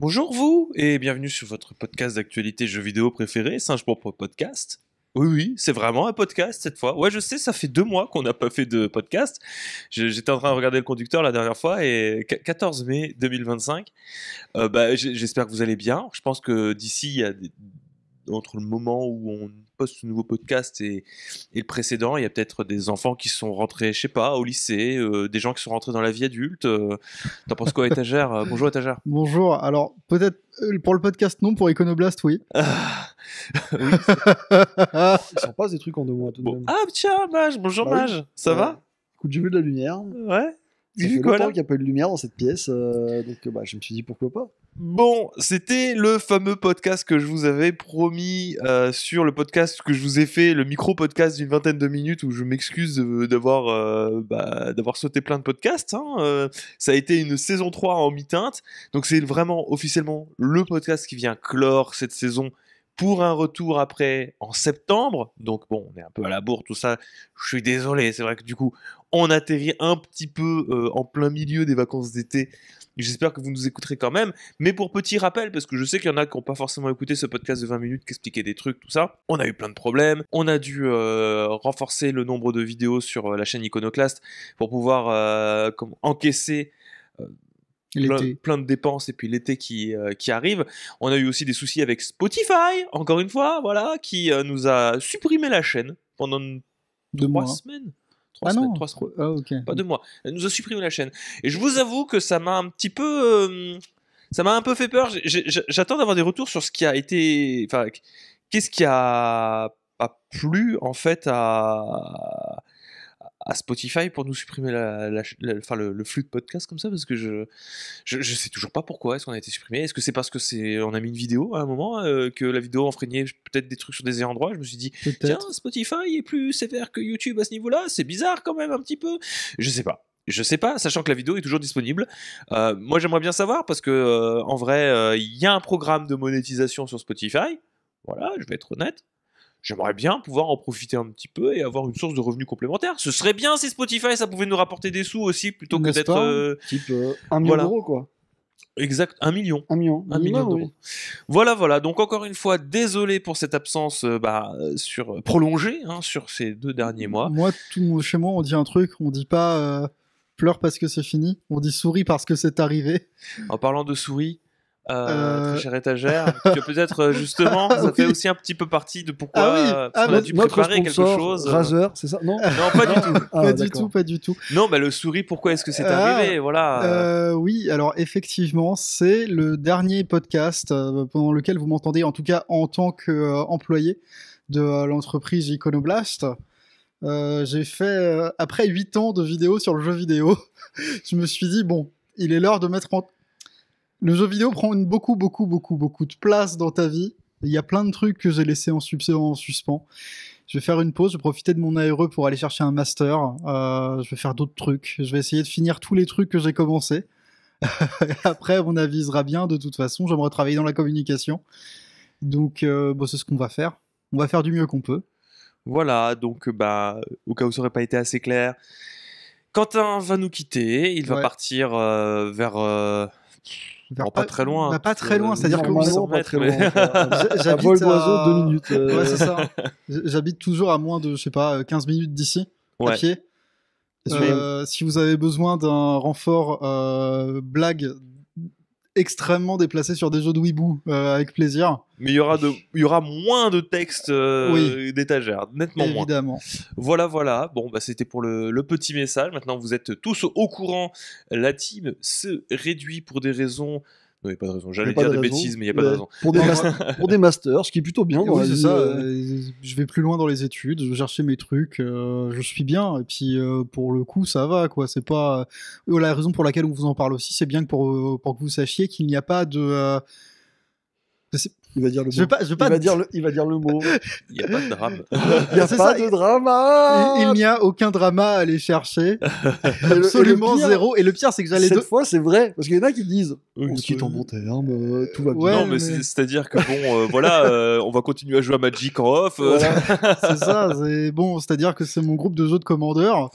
Bonjour vous, et bienvenue sur votre podcast d'actualité jeux vidéo préféré, Singe Propre Podcast. Oui, c'est vraiment un podcast cette fois. Ouais, je sais, ça fait 2 mois qu'on n'a pas fait de podcast. J'étais en train de regarder le conducteur la dernière fois, et 14 mai 2025. J'espère que vous allez bien. Je pense que d'ici, entre le moment où on poste ce nouveau podcast et le précédent, il y a peut-être des enfants qui sont rentrés, je sais pas, au lycée, des gens qui sont rentrés dans la vie adulte. T'en penses quoi, Étagère? Bonjour, Étagère. Bonjour, alors peut-être pour le podcast non, pour Iconoblast oui. Ah, oui. Ils sont pas des trucs en 2 mois tout de même. Ah tiens, Mage, bonjour Bah oui. Mage, ça va? Écoute, j'ai vu de la lumière. Ouais. Ça J'ai fait vu quoi longtemps là? qu'il n'y a pas eu de lumière dans cette pièce, donc je me suis dit pourquoi pas. Bon, c'était le fameux podcast que je vous avais promis sur le podcast que je vous ai fait, le micro-podcast d'une vingtaine de minutes où je m'excuse d'avoir sauté plein de podcasts. Ça a été une saison 3 en mi-teinte, donc c'est vraiment officiellement le podcast qui vient clore cette saison pour un retour après en septembre. Donc bon, on est un peu à la bourre, tout ça. Je suis désolé, c'est vrai que du coup, on atterrit un petit peu en plein milieu des vacances d'été. J'espère que vous nous écouterez quand même. Mais pour petit rappel, parce que je sais qu'il y en a qui n'ont pas forcément écouté ce podcast de 20 minutes qui expliquait des trucs, tout ça, on a eu plein de problèmes. On a dû renforcer le nombre de vidéos sur la chaîne Iconoclast pour pouvoir encaisser plein de dépenses et puis l'été qui arrive. On a eu aussi des soucis avec Spotify, encore une fois, voilà, qui nous a supprimé la chaîne pendant 3 semaines. 3 semaines. Ah, ok. Pas 2 mois. Elle nous a supprimé la chaîne. Et je vous avoue que ça m'a un petit peu... ça m'a un peu fait peur. J'attends d'avoir des retours sur ce qui a été... Enfin, qu'est-ce qui a pas plu, en fait, à Spotify pour nous supprimer le flux de podcast comme ça, parce que je sais toujours pas pourquoi est-ce qu'on a été supprimé. Est-ce que c'est parce que on a mis une vidéo à un moment, que la vidéo enfreignait peut-être des trucs sur des endroits. Je me suis dit, tiens, Spotify est plus sévère que YouTube à ce niveau-là, c'est bizarre quand même un petit peu. Je sais pas, sachant que la vidéo est toujours disponible. Moi, j'aimerais bien savoir, parce que en vrai, il y a un programme de monétisation sur Spotify. Voilà, je vais être honnête. J'aimerais bien pouvoir en profiter un petit peu et avoir une source de revenus complémentaire. Ce serait bien si Spotify, ça pouvait nous rapporter des sous aussi, plutôt que d'être... Type 1 million d'euros, quoi. Exact, 1 million. 1 million. 1 million d'euros. Oui. Voilà. Donc encore une fois, désolé pour cette absence prolongée sur ces 2 derniers mois. Moi, chez moi, on dit un truc, on dit pas pleure parce que c'est fini, on dit souris parce que c'est arrivé. En parlant de souris... très chère Étagère, que peut-être justement ça fait aussi un petit peu partie de pourquoi on a dû préparer quelque chose. Razer, c'est ça? Non, pas du tout. Pas du tout. Non, le souris, pourquoi est-ce que c'est arrivé? Voilà. Oui, alors effectivement, c'est le dernier podcast pendant lequel vous m'entendez, en tout cas en tant qu'employé de l'entreprise Iconoblast. J'ai fait, après 8 ans de vidéos sur le jeu vidéo, je me suis dit, bon, il est l'heure de mettre en... Le jeu vidéo prend beaucoup de place dans ta vie. Il y a plein de trucs que j'ai laissés en suspens. Je vais faire une pause, je vais profiter de mon ARE pour aller chercher un master. Je vais faire d'autres trucs. Je vais essayer de finir tous les trucs que j'ai commencé. Après, on avisera bien de toute façon. J'aimerais travailler dans la communication. Donc, c'est ce qu'on va faire. On va faire du mieux qu'on peut. Voilà, donc au cas où ça aurait pas été assez clair, Quentin va nous quitter. Il va partir vers pas très loin. Pas très loin, c'est-à-dire que pas très loin. J'habite vol d'oiseau 2 minutes. Ouais, c'est ça. J'habite toujours à moins de, 15 minutes d'ici, à pied. Si vous avez besoin d'un renfort blague extrêmement déplacé sur des jeux de Weeboo, avec plaisir. Mais il y aura moins de textes d'étagère, nettement évidemment. Moins. Voilà. Bon, c'était pour le petit message. Maintenant, vous êtes tous au courant. La team se réduit pour des raisons... Non, il n'y a pas de raison. J'allais dire des bêtises, mais il n'y a pas de raison. Pour des masters, ce qui est plutôt bien. Oui, c'est ça. Je vais plus loin dans les études, je vais chercher mes trucs, je suis bien. Et puis, pour le coup, ça va, quoi. C'est pas... la raison pour laquelle on vous en parle aussi, c'est bien que pour que vous sachiez qu'il n'y a pas de... Il va dire le mot. Il va dire le mot. Il n'y a pas de drame. Il n'y a pas de drama. Il n'y a aucun drama à aller chercher. Absolument zéro. Et le pire, c'est que cette fois, c'est vrai. Parce qu'il y en a qui disent on se quitte en bon terme, tout va bien. Ouais, non, mais c'est-à-dire que on va continuer à jouer à Magic en off. Voilà. C'est ça. C'est bon. C'est-à-dire que c'est mon groupe de jeux de commandeur.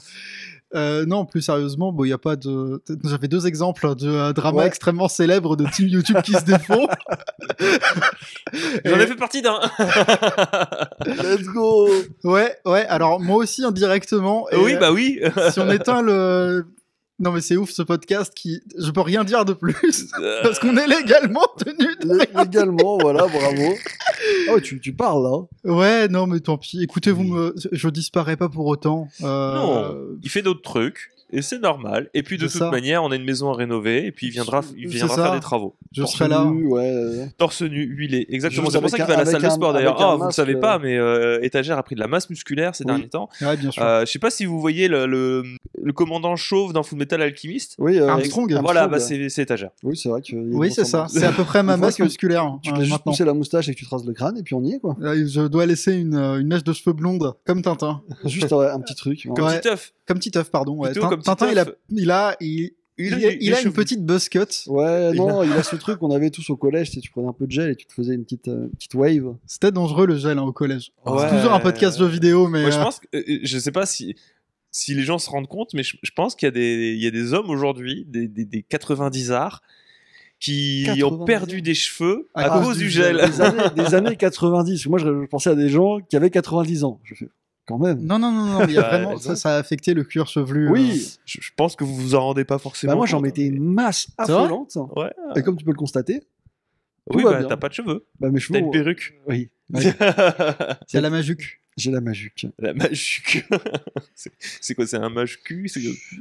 Non, plus sérieusement, bon, il y a pas de. J'avais 2 exemples de dramas Ouais. extrêmement célèbres de team YouTube qui se défont. J'en ai fait partie d'un. Let's go. Ouais. Alors moi aussi indirectement. Et, Oui, bah oui. si on éteint le. Non mais c'est ouf ce podcast qui. Je peux rien dire de plus parce qu'on est légalement tenu de rien. Légalement, voilà, bravo. Oh, tu parles là. Ouais, non mais tant pis. Écoutez, je disparais pas pour autant. Non, il fait d'autres trucs. Et c'est normal. Et puis de C'est toute ça. manière, on a une maison à rénover. Et puis il viendra C'est faire ça. des travaux. Je Torse serai là. nu, ouais. Torse nu, huilé. Exactement. Juste C'est pour ça avec qu'il va à la un- salle de avec sport un- d'ailleurs. avec un Ah, vous le masque, savez pas, mais Étagère a pris de la masse musculaire ces Oui. derniers temps. Ouais, bien sûr. Je sais pas si vous voyez le commandant chauve dans Full Metal Alchemist. Oui, Armstrong. Voilà, bah, c'est Étagère. Oui, c'est vrai que. Oui, c'est ça. C'est à peu près ma Une fois masse que musculaire. Tu te laisses juste maintenant. pousser la moustache et que tu traces le crâne, et puis on y est, quoi. Je dois laisser une mèche de cheveux blonde, comme Tintin. Juste un petit truc. Comme Ouais. Titeuf. Comme Titeuf, pardon. Ouais. Plutôt comme Tintin, Titeuf. il a une cheveux. petite buzz cut. Ouais, non, il a ce truc qu'on avait tous au collège, tu prenais un peu de gel et tu te faisais une petite wave. C'était dangereux le gel au collège. Ouais. C'est toujours un podcast jeux vidéo, mais Moi, je pense que, je sais pas si les gens se rendent compte, mais je pense qu'il y a des hommes aujourd'hui, des 90 arts, qui 90 ont perdu des cheveux à À cause du gel. Des années 90. Moi, je pensais à des gens qui avaient 90 ans. Je fais, quand même. non, il y a Bah, vraiment ça a affecté le cuir chevelu. Oui, Je pense que vous vous en rendez pas forcément. bah moi j'en compte. mettais une masse C'est vrai affolante. Ouais. Et comme tu peux le constater, Oui, va bah bien. t'as pas de cheveux. bah, mes T'as cheveux. une perruque. Oui, C'est la majuque. j'ai la majuque. La majuque. C'est quoi? C'est un majuque?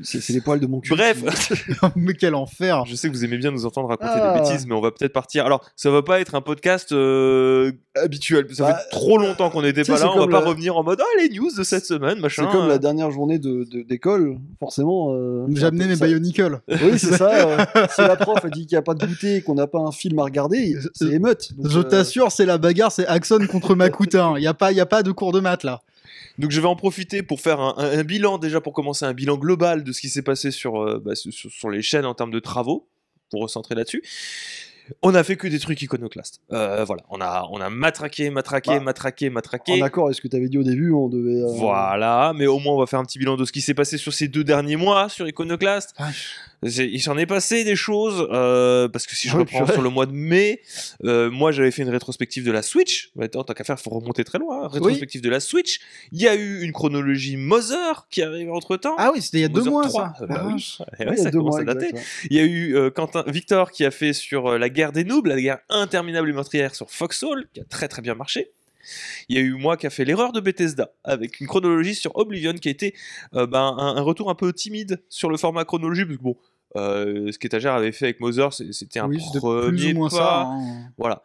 C'est les poils de mon cul. Bref. Mais quel enfer. Je sais que vous aimez bien nous entendre raconter Ah. des bêtises, mais on va peut-être partir. Alors, ça va pas être un podcast habituel. Ça Bah, fait trop longtemps qu'on n'était tu sais, pas c'est là. On va comme pas la- revenir en mode les news de cette semaine, machin. C'est comme la dernière journée d'école, forcément. J'ai amené mes ça- Bionicles. Oui, c'est ça. Si la prof a dit qu'il n'y a pas de goûter, qu'on n'a pas un film à regarder, c'est émeute. Donc, Je t'assure, c'est la bagarre, c'est Axon contre Makuta. Il y a pas de cours de maths là. Donc je vais en profiter pour faire un bilan déjà, pour commencer un bilan global de ce qui s'est passé sur les chaînes en termes de travaux, pour recentrer là-dessus. On a fait que des trucs iconoclastes. Voilà, on a matraqué. En accord avec ce que tu avais dit au début, on devait. Voilà, mais au moins on va faire un petit bilan de ce qui s'est passé sur ces 2 derniers mois sur Iconoclast. Il s'en est passé des choses, parce que si je Oui, reprends purée. sur le mois de mai, moi j'avais fait une rétrospective de la Switch. Attends, tant qu'à faire, faut remonter très loin. Hein. Rétrospective de la Switch. Il y a eu une chronologie Mother qui arrive entre temps. Ah oui, c'était il y a 2 Mother mois 3. ça. Bah Ah, oui. vache. Et Ouais, ouais, il y a ça 2 commence mois. à dater. exact, ouais. Il y a eu Victor qui a fait sur la guerre des noobs, la guerre interminable et meurtrière sur Foxhole, qui a très très bien marché. Il y a eu moi qui a fait l'erreur de Bethesda, avec une chronologie sur Oblivion qui a été un retour un peu timide sur le format chronologie, parce que bon, ce qu'Étagère avait fait avec Mother, c'était un Oui, c'était premier plus ou moins pas. ça. Hein. Voilà.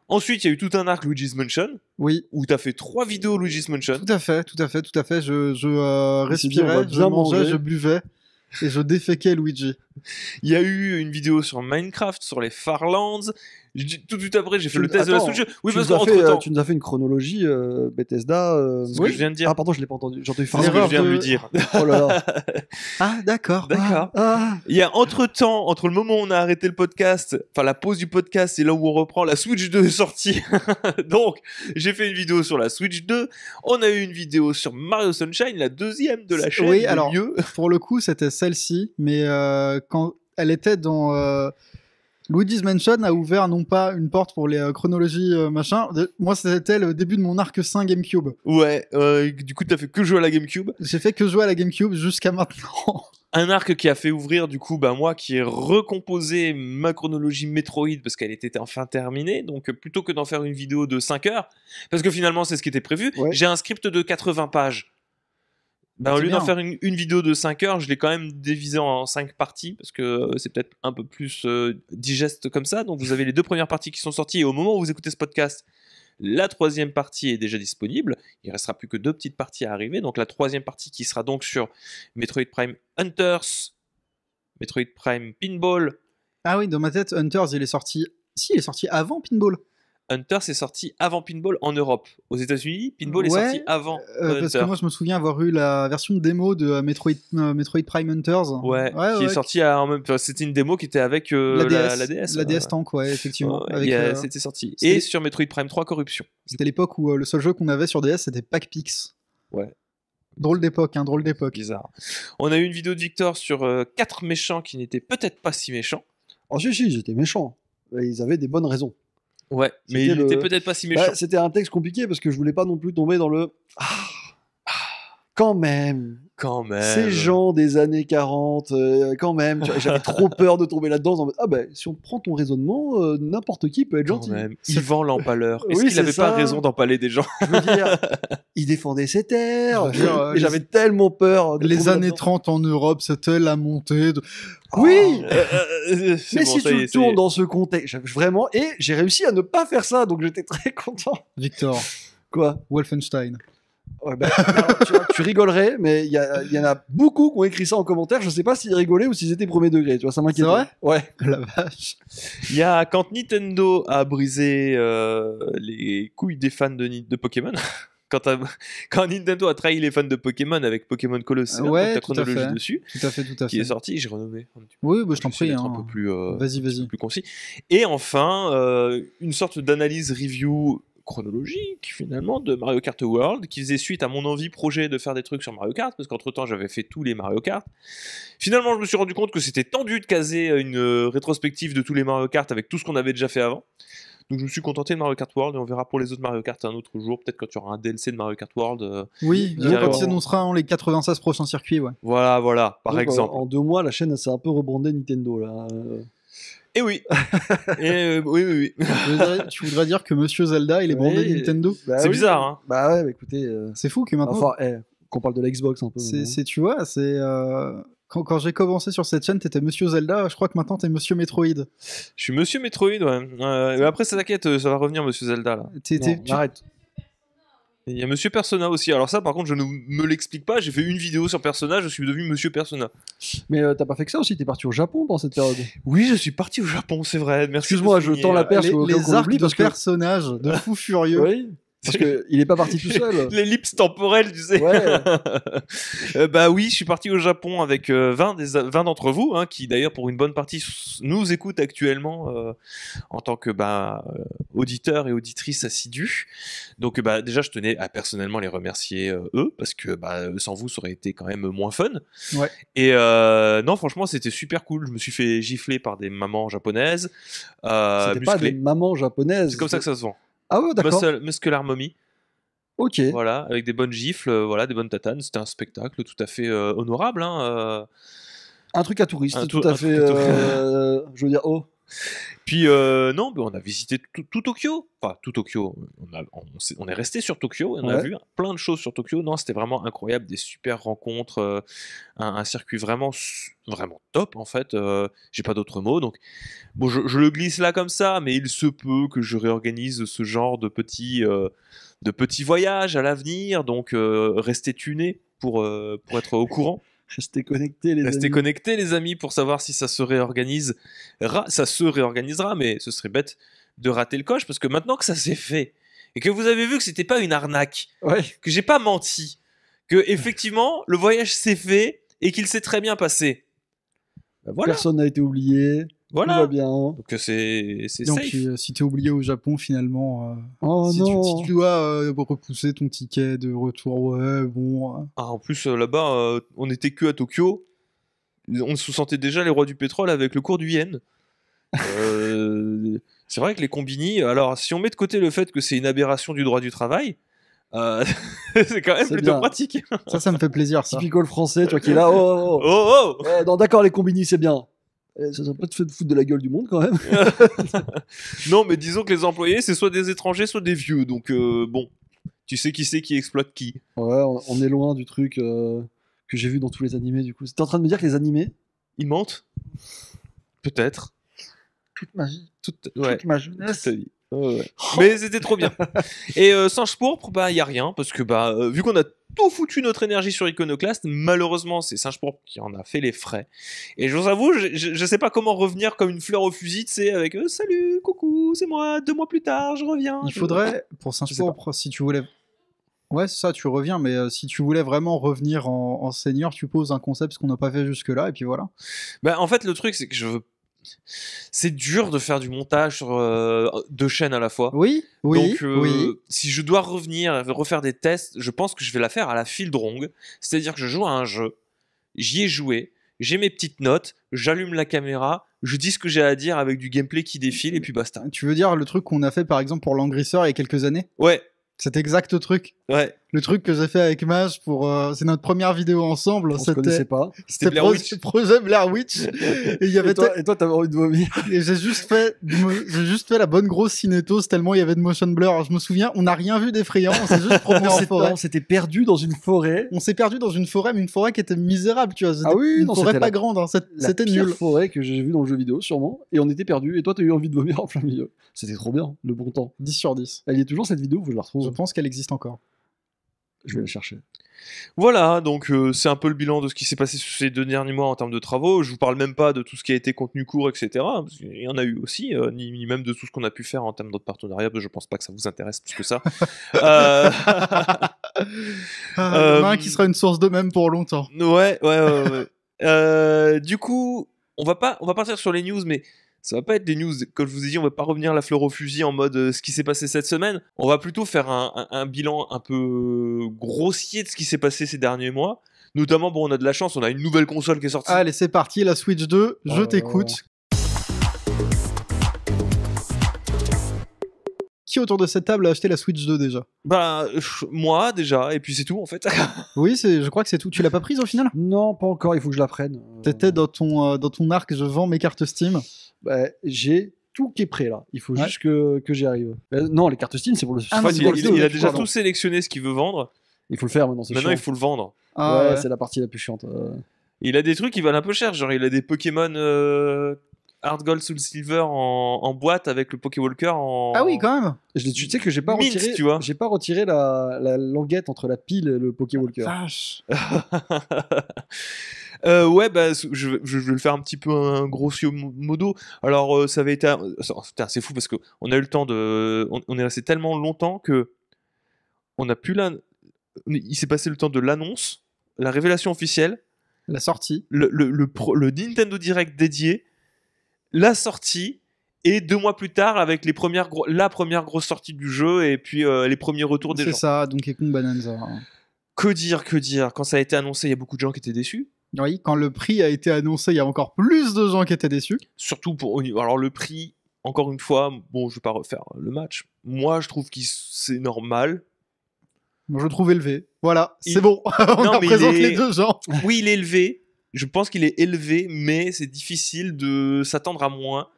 Ensuite, il y a eu tout un arc Luigi's Mansion, Oui, où tu as fait 3 vidéos Luigi's Mansion. tout à fait. Je C'est bien, on respirais, va je bien mangeais, manger. je buvais et je déféquais Luigi. Il y a eu une vidéo sur Minecraft, sur les Farlands. Tout de suite après, j'ai fait le test de la Attends, Switch. Oui, tu parce nous as qu'entre fait, temps, tu nous as fait une chronologie Bethesda. c'est ce que je viens de dire. Ah, pardon, je l'ai pas entendu. J'ai entendu C'est ce que l'erreur je viens de de- lui dire. Oh là là. Ah, d'accord. D'accord. Ah, Il y a entre-temps, entre le moment où on a arrêté le podcast, enfin la pause du podcast, c'est là où on reprend, la Switch 2 est sortie. Donc, j'ai fait une vidéo sur la Switch 2. On a eu une vidéo sur Mario Sunshine, la 2e de la chaîne. Oui, le alors, mieux. pour le coup, c'était celle-ci, mais quand elle était dans Luigi's Mansion a ouvert non pas une porte pour les chronologies machin. Moi, c'était le début de mon arc 5 GameCube. Ouais, du coup, t'as fait que jouer à la GameCube. J'ai fait que jouer à la GameCube jusqu'à maintenant. Un arc qui a fait ouvrir, du coup, moi qui ai recomposé ma chronologie Metroid parce qu'elle était enfin terminée. Donc, plutôt que d'en faire une vidéo de 5 heures, parce que finalement, c'est ce qui était prévu, Ouais. j'ai un script de 80 pages. Au C'est lieu bien. d'en faire une vidéo de 5 heures, je l'ai quand même divisé en 5 parties parce que c'est peut-être un peu plus digeste comme ça. Donc, vous avez les 2 premières parties qui sont sorties et au moment où vous écoutez ce podcast, la 3e partie est déjà disponible. Il restera plus que 2 petites parties à arriver. Donc, la 3e partie qui sera donc sur Metroid Prime Hunters, Metroid Prime Pinball. Ah oui, dans ma tête, Hunters, il est sorti. Si, il est sorti avant Pinball. Hunters est sorti avant Pinball en Europe. Aux États-Unis, Pinball est Ouais, sorti avant Parce que Hunter. moi, je me souviens avoir eu la version démo de Metroid Prime Hunters. Ouais, qui est sorti en même temps. C'était une démo qui était avec la DS. la DS. La DS Tank, ouais, effectivement. Ouais, Avec, c'était sorti. c'était- Et sur Metroid Prime 3 Corruption. C'était l'époque où le seul jeu qu'on avait sur DS, c'était Pac-Pix. Drôle d'époque, hein, drôle d'époque. Bizarre. On a eu une vidéo de Victor sur 4 méchants qui n'étaient peut-être pas si méchants. Oh si, ils étaient méchants. Ils avaient des bonnes raisons. Ouais, mais C'était il le- n'était peut-être pas si méchant. Bah, c'était un texte compliqué parce que je voulais pas non plus tomber dans le... Quand même, Quand même. ces gens des années 40, quand même, tu vois, j'avais trop peur de tomber là-dedans en mode, ah ben, si on prend ton raisonnement, n'importe qui peut être Quand gentil. même. Yvan l'empaleur. Est-ce Oui, qu'il c'est n'avait pas ça. raison d'empaler des gens? Je veux dire, il défendait ses terres, Je veux dire, et j'avais tellement peur de Les tomber années là-dedans. 30 en Europe, c'était la montée de... Oui, C'est mais bon, si ça tu y le est, ça y est. tournes dans ce contexte, vraiment, et j'ai réussi à ne pas faire ça, donc j'étais très content. Victor, Quoi? Wolfenstein. Ouais, bah, alors, tu vois, tu rigolerais, mais il y en a beaucoup qui ont écrit ça en commentaire. Je sais pas s'ils rigolaient ou s'ils étaient premier degré. Tu vois, ça m'inquiète. C'est vrai? Ouais. La vache. Il y a quand Nintendo a brisé les couilles des fans de Pokémon. Quand Nintendo a trahi les fans de Pokémon avec Pokémon Colosseum, Ouais, donc ta tout à chronologie fait. dessus, Tout à fait, tout à qui fait. est sorti, j'ai renommé un petit peu. Oui, bah, je t'en J'essaie prie. d'être Hein. un peu plus, Vas-y. plus concis. Et enfin, une sorte d'analyse review chronologique finalement de Mario Kart World qui faisait suite à mon envie projet de faire des trucs sur Mario Kart parce qu'entre temps j'avais fait tous les Mario Kart. Finalement je me suis rendu compte que c'était tendu de caser une rétrospective de tous les Mario Kart avec tout ce qu'on avait déjà fait avant. Donc je me suis contenté de Mario Kart World et on verra pour les autres Mario Kart un autre jour, peut-être quand il y aura un DLC de Mario Kart World. Oui, Carrément. quand ils annonceront les 96 prochains circuits, ouais. Voilà, par Donc, exemple. en 2 mois, la chaîne s'est un peu rebrandée Nintendo là. Et oui. Oui. Tu voudrais dire que Monsieur Zelda, il est brandé Oui. Nintendo? Bah C'est oui. bizarre, hein. Bah ouais, bah écoutez. C'est fou que maintenant... Enfin, qu'on parle de la Xbox un peu. Tu vois, c'est... Quand j'ai commencé sur cette chaîne, t'étais Monsieur Zelda, je crois que maintenant t'es Monsieur Metroid. Je suis Monsieur Metroid, ouais. Mais après, ça t'inquiète, ça va revenir, Monsieur Zelda, là. Arrête. Et il y a Monsieur Persona aussi. Alors ça, par contre, je ne me l'explique pas. J'ai fait une vidéo sur Persona, je suis devenu Monsieur Persona. Mais t'as pas fait que ça aussi, t'es parti au Japon pendant cette période. Oui, je suis parti au Japon, c'est vrai. Merci. Excuse-moi, de je souligner. tends la perche au cas où Les qu'on arcs oublie, de parce que... personnages de fous furieux. Oui, parce qu'il est pas parti tout seul. L'ellipse temporelle, tu sais. Ouais. Bah oui, je suis parti au Japon avec 20 d'entre vous, hein, qui d'ailleurs pour une bonne partie nous écoutent actuellement en tant que auditeurs et auditrices assidus. Donc déjà je tenais à personnellement les remercier eux, parce que sans vous ça aurait été quand même moins fun. Ouais. Et non franchement c'était super cool, je me suis fait gifler par des mamans japonaises. C'était pas des mamans japonaises. C'est comme ça que ça se vend. Ah ouais, d'accord. Muscular Mommy. Ok. Voilà, avec des bonnes gifles, des bonnes tatanes. C'était un spectacle tout à fait honorable. Hein, Un truc à touriste, Un tout truc à fait. Je veux dire, oh. Puis non, on a visité tout Tokyo. Enfin, tout Tokyo. On est resté sur Tokyo et on a vu plein de choses sur Tokyo. Non, c'était vraiment incroyable, des super rencontres, un circuit vraiment top en fait. J'ai pas d'autres mots. Donc, bon, je le glisse là comme ça, mais il se peut que je réorganise ce genre de petits voyages à l'avenir. Donc, restez tunés pour être au courant. Restez connectés, les amis. Restez connectés, les amis, pour savoir si ça se réorganise. Ça se réorganisera, mais ce serait bête de rater le coche, parce que maintenant que ça s'est fait, et que vous avez vu que c'était pas une arnaque, que j'ai pas menti, que effectivement le voyage s'est fait et qu'il s'est très bien passé. Voilà. Personne n'a été oublié. Voilà. Tout va bien. Donc c'est Donc safe. si t'es oublié au Japon finalement, Oh si non. tu dois repousser ton ticket de retour, ouais bon. En plus là-bas, on était que à Tokyo. On se sentait déjà les rois du pétrole avec le cours du yen. C'est vrai que les combini, alors si on met de côté le fait que c'est une aberration du droit du travail, c'est quand même C'est plutôt bien. pratique. Ça me fait plaisir ça. Typical français, tu vois, qui est là. Oh, oh, oh. Oh oh. Ouais, non, d'accord, les combini, c'est bien. Ça serait pas de foutre de la gueule du monde quand même. Non, mais disons que les employés, c'est soit des étrangers, soit des vieux. Donc bon, tu sais qui c'est qui exploite qui. Ouais, on est loin du truc que j'ai vu dans tous les animés du coup. T'es en train de me dire que les animés, Ils mentent. Peut-être. toute ma vie, Ouais. toute ma Toute jeunesse. ta vie. Ouais. Mais c'était trop bien. Et Singe Pourpre, y a rien, parce que vu qu'on a tout foutu notre énergie sur Iconoclast, malheureusement c'est Singe Pourpre qui en a fait les frais. Et je vous avoue, je sais pas comment revenir comme une fleur au fusil, tu sais, avec salut, coucou, c'est moi, 2 mois plus tard, je reviens. Il faudrait, pour Singe Pourpre, si tu voulais... Ouais, c'est ça, tu reviens, mais si tu voulais vraiment revenir en senior, tu poses un concept qu'on n'a pas fait jusque-là, et puis voilà. En fait, le truc, c'est que je veux c'est dur de faire du montage sur 2 chaînes à la fois. Oui, oui, Donc, oui. si je dois revenir et refaire des tests, je pense que je vais la faire à la file drongue. C'est-à-dire que je joue à un jeu, j'y ai joué, j'ai mes petites notes, j'allume la caméra, je dis ce que j'ai à dire avec du gameplay qui défile et puis basta. Tu veux dire le truc qu'on a fait par exemple pour Langrisseur il y a quelques années? Ouais, Cet exact truc. ouais. Le truc que j'ai fait avec Maj pour. C'est notre première vidéo ensemble. On se connaissait pas. C'était Blair Witch. Projet Blair Witch. Et il y avait Et toi, t'avais envie de vomir. Et j'ai juste fait la bonne grosse cinétose tellement il y avait de motion blur. Alors, je me souviens, on n'a rien vu d'effrayant, on s'est juste promené en forêt. On s'était perdu dans une forêt. On s'est perdu dans une forêt, mais une forêt qui était misérable, tu vois. Ah oui, une non, forêt c'était pas la- grande, hein. La C'était pire nul. forêt que j'ai vue dans le jeu vidéo, sûrement. Et on était perdu. Et toi, t'as eu envie de vomir en plein milieu. C'était trop bien, le bon temps. 10 sur 10. Elle y est toujours cette vidéo, faut que je la Je retrouve. pense qu'elle existe encore. Je vais la chercher. Voilà, donc c'est un peu le bilan de ce qui s'est passé ces 2 derniers mois en termes de travaux. Je vous parle même pas de tout ce qui a été contenu court, etc. Parce qu'il y en a eu aussi, ni même de tout ce qu'on a pu faire en termes d'autres partenariats. Parce que je pense pas que ça vous intéresse plus que ça. Demain qui sera une source de même pour longtemps. Ouais. Du coup, on va partir sur les news, mais ça va pas être des news, comme je vous ai dit, on va pas revenir la fleur au fusil en mode ce qui s'est passé cette semaine. On va plutôt faire un bilan un peu grossier de ce qui s'est passé ces derniers mois. Notamment, bon, on a de la chance, on a une nouvelle console qui est sortie. Allez, c'est parti, la Switch 2, je t'écoute. Qui autour de cette table a acheté la Switch 2 déjà? Bah, moi déjà, et puis c'est tout en fait. Oui, je crois que c'est tout. Tu l'as pas prise au final? Non, pas encore, il faut que je la prenne. T'étais dans ton arc, je vends mes cartes Steam. Bah, j'ai tout qui est prêt là. Il faut Ouais. juste que j'y arrive. Non, les cartes Steam, c'est pour le. Ah, En non, fait, c'est il, pour le il- Switch, il a déjà pardon. tout sélectionné ce qu'il veut vendre. Il faut le faire maintenant, c'est Maintenant, chiant. il faut le vendre. Ah, ouais, ouais. c'est la partie la plus chiante. Il a des trucs qui valent un peu cher, genre il a des Pokémon Hard Gold Soul Silver en boîte avec le Pokéwalker en. Ah oui, quand même. Tu sais que j'ai pas Mint, retiré. tu vois. J'ai pas retiré la languette entre la pile et le Pokéwalker. Vache. Ouais, bah, je vais le faire un petit peu un grosso modo. Alors, ça avait été. Putain, c'est fou parce qu'on a eu le temps de. On est resté tellement longtemps que. On a pu il s'est passé le temps de l'annonce, la révélation officielle, La sortie. le Nintendo Direct dédié, la sortie, et 2 mois plus tard, avec la première grosse sortie du jeu, et puis les premiers retours des C'est gens. ça, Donkey Kong Bonanza. Que dire. Quand ça a été annoncé, il y a beaucoup de gens qui étaient déçus. Oui, quand le prix a été annoncé, il y a encore plus de gens qui étaient déçus. Surtout alors le prix, encore une fois, bon, je vais pas refaire le match. Moi, je trouve que c'est normal. Moi, je le trouve élevé. Voilà, Il- c'est bon. On Non, mais représente il est- les deux gens. Oui, il est élevé. Je pense qu'il est élevé, mais c'est difficile de s'attendre à moins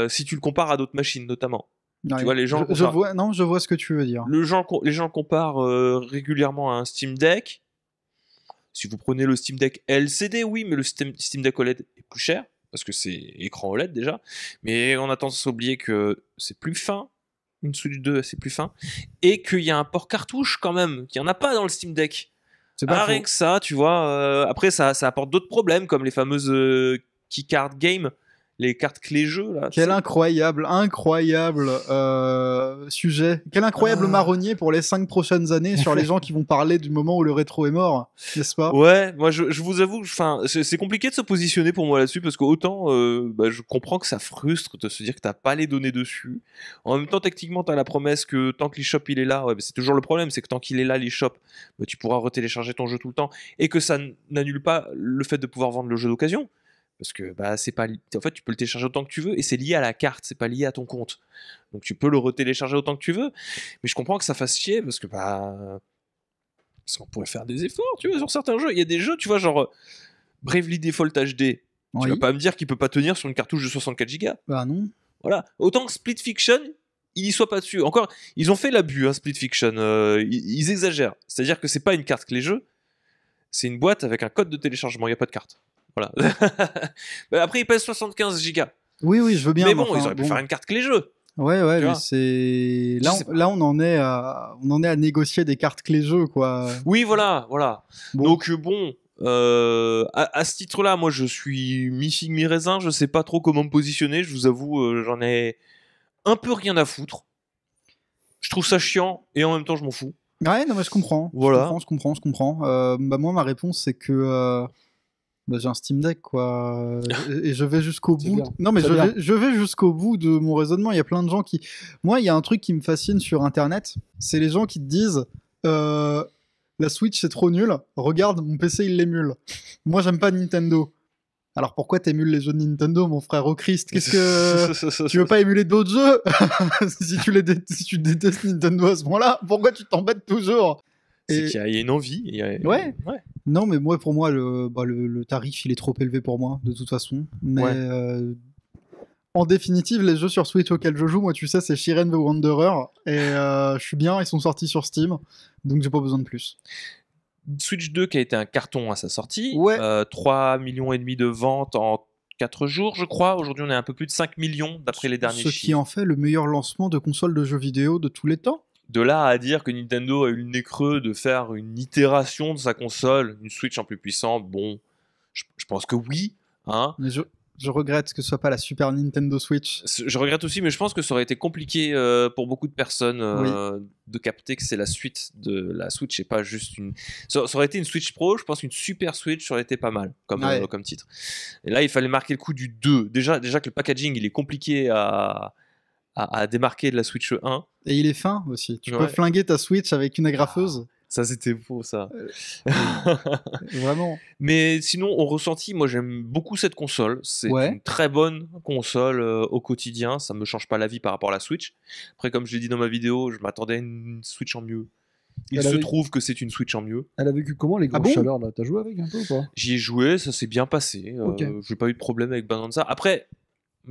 si tu le compares à d'autres machines, notamment. Ouais. vois, les gens Je comparent. vois ce que tu veux dire. Les gens le comparent régulièrement à un Steam Deck. Si vous prenez le Steam Deck LCD, oui, mais le Steam Deck OLED est plus cher, parce que c'est écran OLED déjà. Mais on a tendance à oublier que c'est plus fin. Une Switch 2, c'est plus fin. Et qu'il y a un port cartouche quand même, qu'il n'y en a pas dans le Steam Deck. C'est pas Rien faux. que ça, tu vois. Après, ça apporte d'autres problèmes, comme les fameuses keycard game, les cartes clés jeux. Là, Quel c'est- incroyable sujet. Quel incroyable marronnier pour les 5 prochaines années sur les gens qui vont parler du moment où le rétro est mort, n'est-ce pas? Ouais, moi je vous avoue, c'est compliqué de se positionner pour moi là-dessus parce qu'autant je comprends que ça frustre de se dire que t'as pas les données dessus. En même temps, techniquement, t'as la promesse que tant que l'eShop il est là, ouais, c'est toujours le problème, c'est que tant qu'il est là l'eShop, tu pourras retélécharger ton jeu tout le temps et que ça n'annule pas le fait de pouvoir vendre le jeu d'occasion. Parce que c'est pas en fait tu peux le télécharger autant que tu veux et c'est lié à la carte, c'est pas lié à ton compte. Donc tu peux le retélécharger autant que tu veux, mais je comprends que ça fasse chier parce que parce qu'on pourrait faire des efforts, tu vois, sur certains jeux. Il y a des jeux, tu vois, genre Bravely Default HD. Oui. Tu vas pas me dire qu'il peut pas tenir sur une cartouche de 64 Go. Bah non. Voilà. Autant que Split Fiction, il y soit pas dessus. Encore, ils ont fait l'abus, hein, Split Fiction. Ils exagèrent. C'est-à-dire que c'est pas une carte clé jeu, c'est une boîte avec un code de téléchargement. Il y a pas de carte. Voilà. Après, il pèse 75 Go. Oui, je veux bien. Mais bon, enfin, ils auraient pu faire une carte clé jeu. Ouais, Tu mais vois. c'est Je sais pas. là on en est à négocier des cartes clés jeux quoi. Oui, voilà. Bon. Donc à ce titre-là, moi je suis mi-figue mi-raisin, je sais pas trop comment me positionner, je vous avoue, j'en ai un peu rien à foutre. Je trouve ça chiant et en même temps je m'en fous. Ouais, non mais je comprends. Voilà. Je comprends. Bah moi ma réponse c'est que Bah, j'ai un Steam Deck, quoi. Et je vais jusqu'au C'est bout. bien. Non, mais C'est bien. je vais jusqu'au bout de mon raisonnement. Il y a plein de gens qui. Moi, il y a un truc qui me fascine sur Internet. C'est les gens qui te disent la Switch, c'est trop nul. Regarde, mon PC, il l'émule. Moi, j'aime pas Nintendo. Alors pourquoi t'émules les jeux de Nintendo, mon frère au Christ? Qu'est-ce que. Tu veux pas émuler d'autres jeux? Si tu détestes Nintendo à ce moment-là, pourquoi tu t'embêtes toujours? C'est qu'il y a une envie. Ouais. Non, mais moi, pour moi, le tarif, il est trop élevé pour moi, de toute façon. Mais Ouais. en définitive, les jeux sur Switch auxquels je joue, moi, tu sais, c'est Shiren the Wanderer. Et je suis bien, ils sont sortis sur Steam. Donc, j'ai pas besoin de plus. Switch 2 qui a été un carton à sa sortie. Ouais. 3,5 millions de ventes en 4 jours, je crois. Aujourd'hui, on est un peu plus de 5 millions d'après les derniers Ce qui chiffres. en fait le meilleur lancement de console de jeux vidéo de tous les temps. De là à dire que Nintendo a eu le nez creux de faire une itération de sa console, une Switch en plus puissante, bon, je pense que oui. Hein. Mais je regrette que ce soit pas la Super Nintendo Switch. Je regrette aussi, mais je pense que ça aurait été compliqué pour beaucoup de personnes de capter que c'est la suite de la Switch et pas juste une. Ça aurait été une Switch Pro, je pense qu'une Super Switch ça aurait été pas mal comme titre. Et là, il fallait marquer le coup du 2. Déjà que le packaging il est compliqué à démarquer de la Switch 1. Et il est fin aussi. Tu peux flinguer ta Switch avec une agrafeuse. Ça, c'était beau, ça. Vraiment. Mais sinon, au ressenti, moi, j'aime beaucoup cette console. C'est une très bonne console au quotidien. Ça me change pas la vie par rapport à la Switch. Après, comme je l'ai dit dans ma vidéo, je m'attendais à une Switch en mieux. Il se trouve que c'est une Switch en mieux. Elle a vécu comment les grosses chaleurs là? T'as joué avec un peu ou pas? J'y ai joué, ça s'est bien passé. J'ai pas eu de problème avec Bonanza. Après,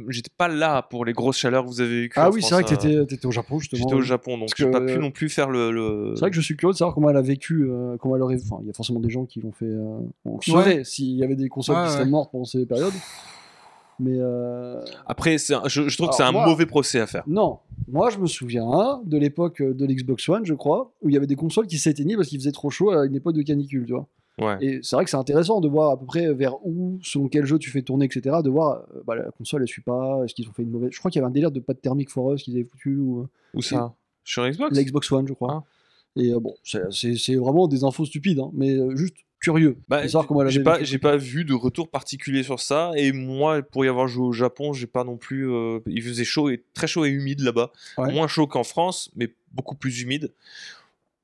j'étais pas là pour les grosses chaleurs que vous avez vécues. Ah oui, c'est vrai que t'étais au Japon justement. J'étais au Japon, donc j'ai pas pu non plus faire le. C'est vrai que je suis curieux de savoir comment elle a vécu, comment elle aurait. Enfin, il y a forcément des gens qui l'ont fait. On saurait s'il y avait des consoles qui seraient mortes pendant ces périodes. Mais après, je trouve que c'est un mauvais procès à faire. Non, moi je me souviens de l'époque de l'Xbox One, je crois, où il y avait des consoles qui s'éteignaient parce qu'il faisait trop chaud à une époque de canicule, tu vois. Ouais. Et c'est vrai que c'est intéressant de voir à peu près vers où, selon quel jeu tu fais tourner, etc. De voir la console elle suit pas, est-ce qu'ils ont fait une mauvaise. Je crois qu'il y avait un délire de pas de thermique foreuse qu'ils avaient foutu. Où ça? Sur Xbox? La Xbox One, je crois. Et bon, c'est vraiment des infos stupides, hein, mais juste curieux de savoir comment elle avait j'ai pas vu de retour particulier sur ça. Et moi, pour y avoir joué au Japon, j'ai pas non plus. Il faisait chaud très chaud et humide là-bas. Ouais. Moins chaud qu'en France, mais beaucoup plus humide.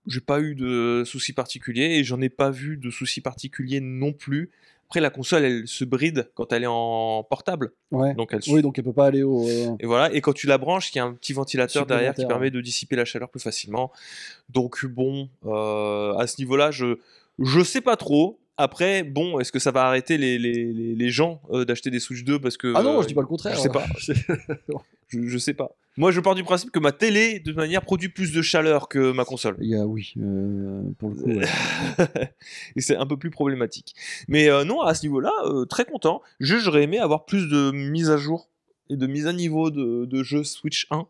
J'ai pas eu de soucis particuliers et j'en ai pas vu de soucis particuliers non plus. Après, la console, elle se bride quand elle est en portable. Ouais. Donc donc elle peut pas aller au. Et voilà. Et quand tu la branches, il y a un petit ventilateur derrière qui permet de dissiper la chaleur plus facilement. Donc bon, à ce niveau-là, je sais pas trop. Après, bon, est-ce que ça va arrêter les gens d'acheter des Switch 2 parce que ah non, je dis pas le contraire. Je sais pas. je sais pas. Moi, je pars du principe que ma télé, de manière, produit plus de chaleur que ma console. Oui, pour le coup. Ouais. Et c'est un peu plus problématique. Mais non, à ce niveau-là, très content. J'aurais aimé avoir plus de mises à jour et de mise à niveau de jeux Switch 1.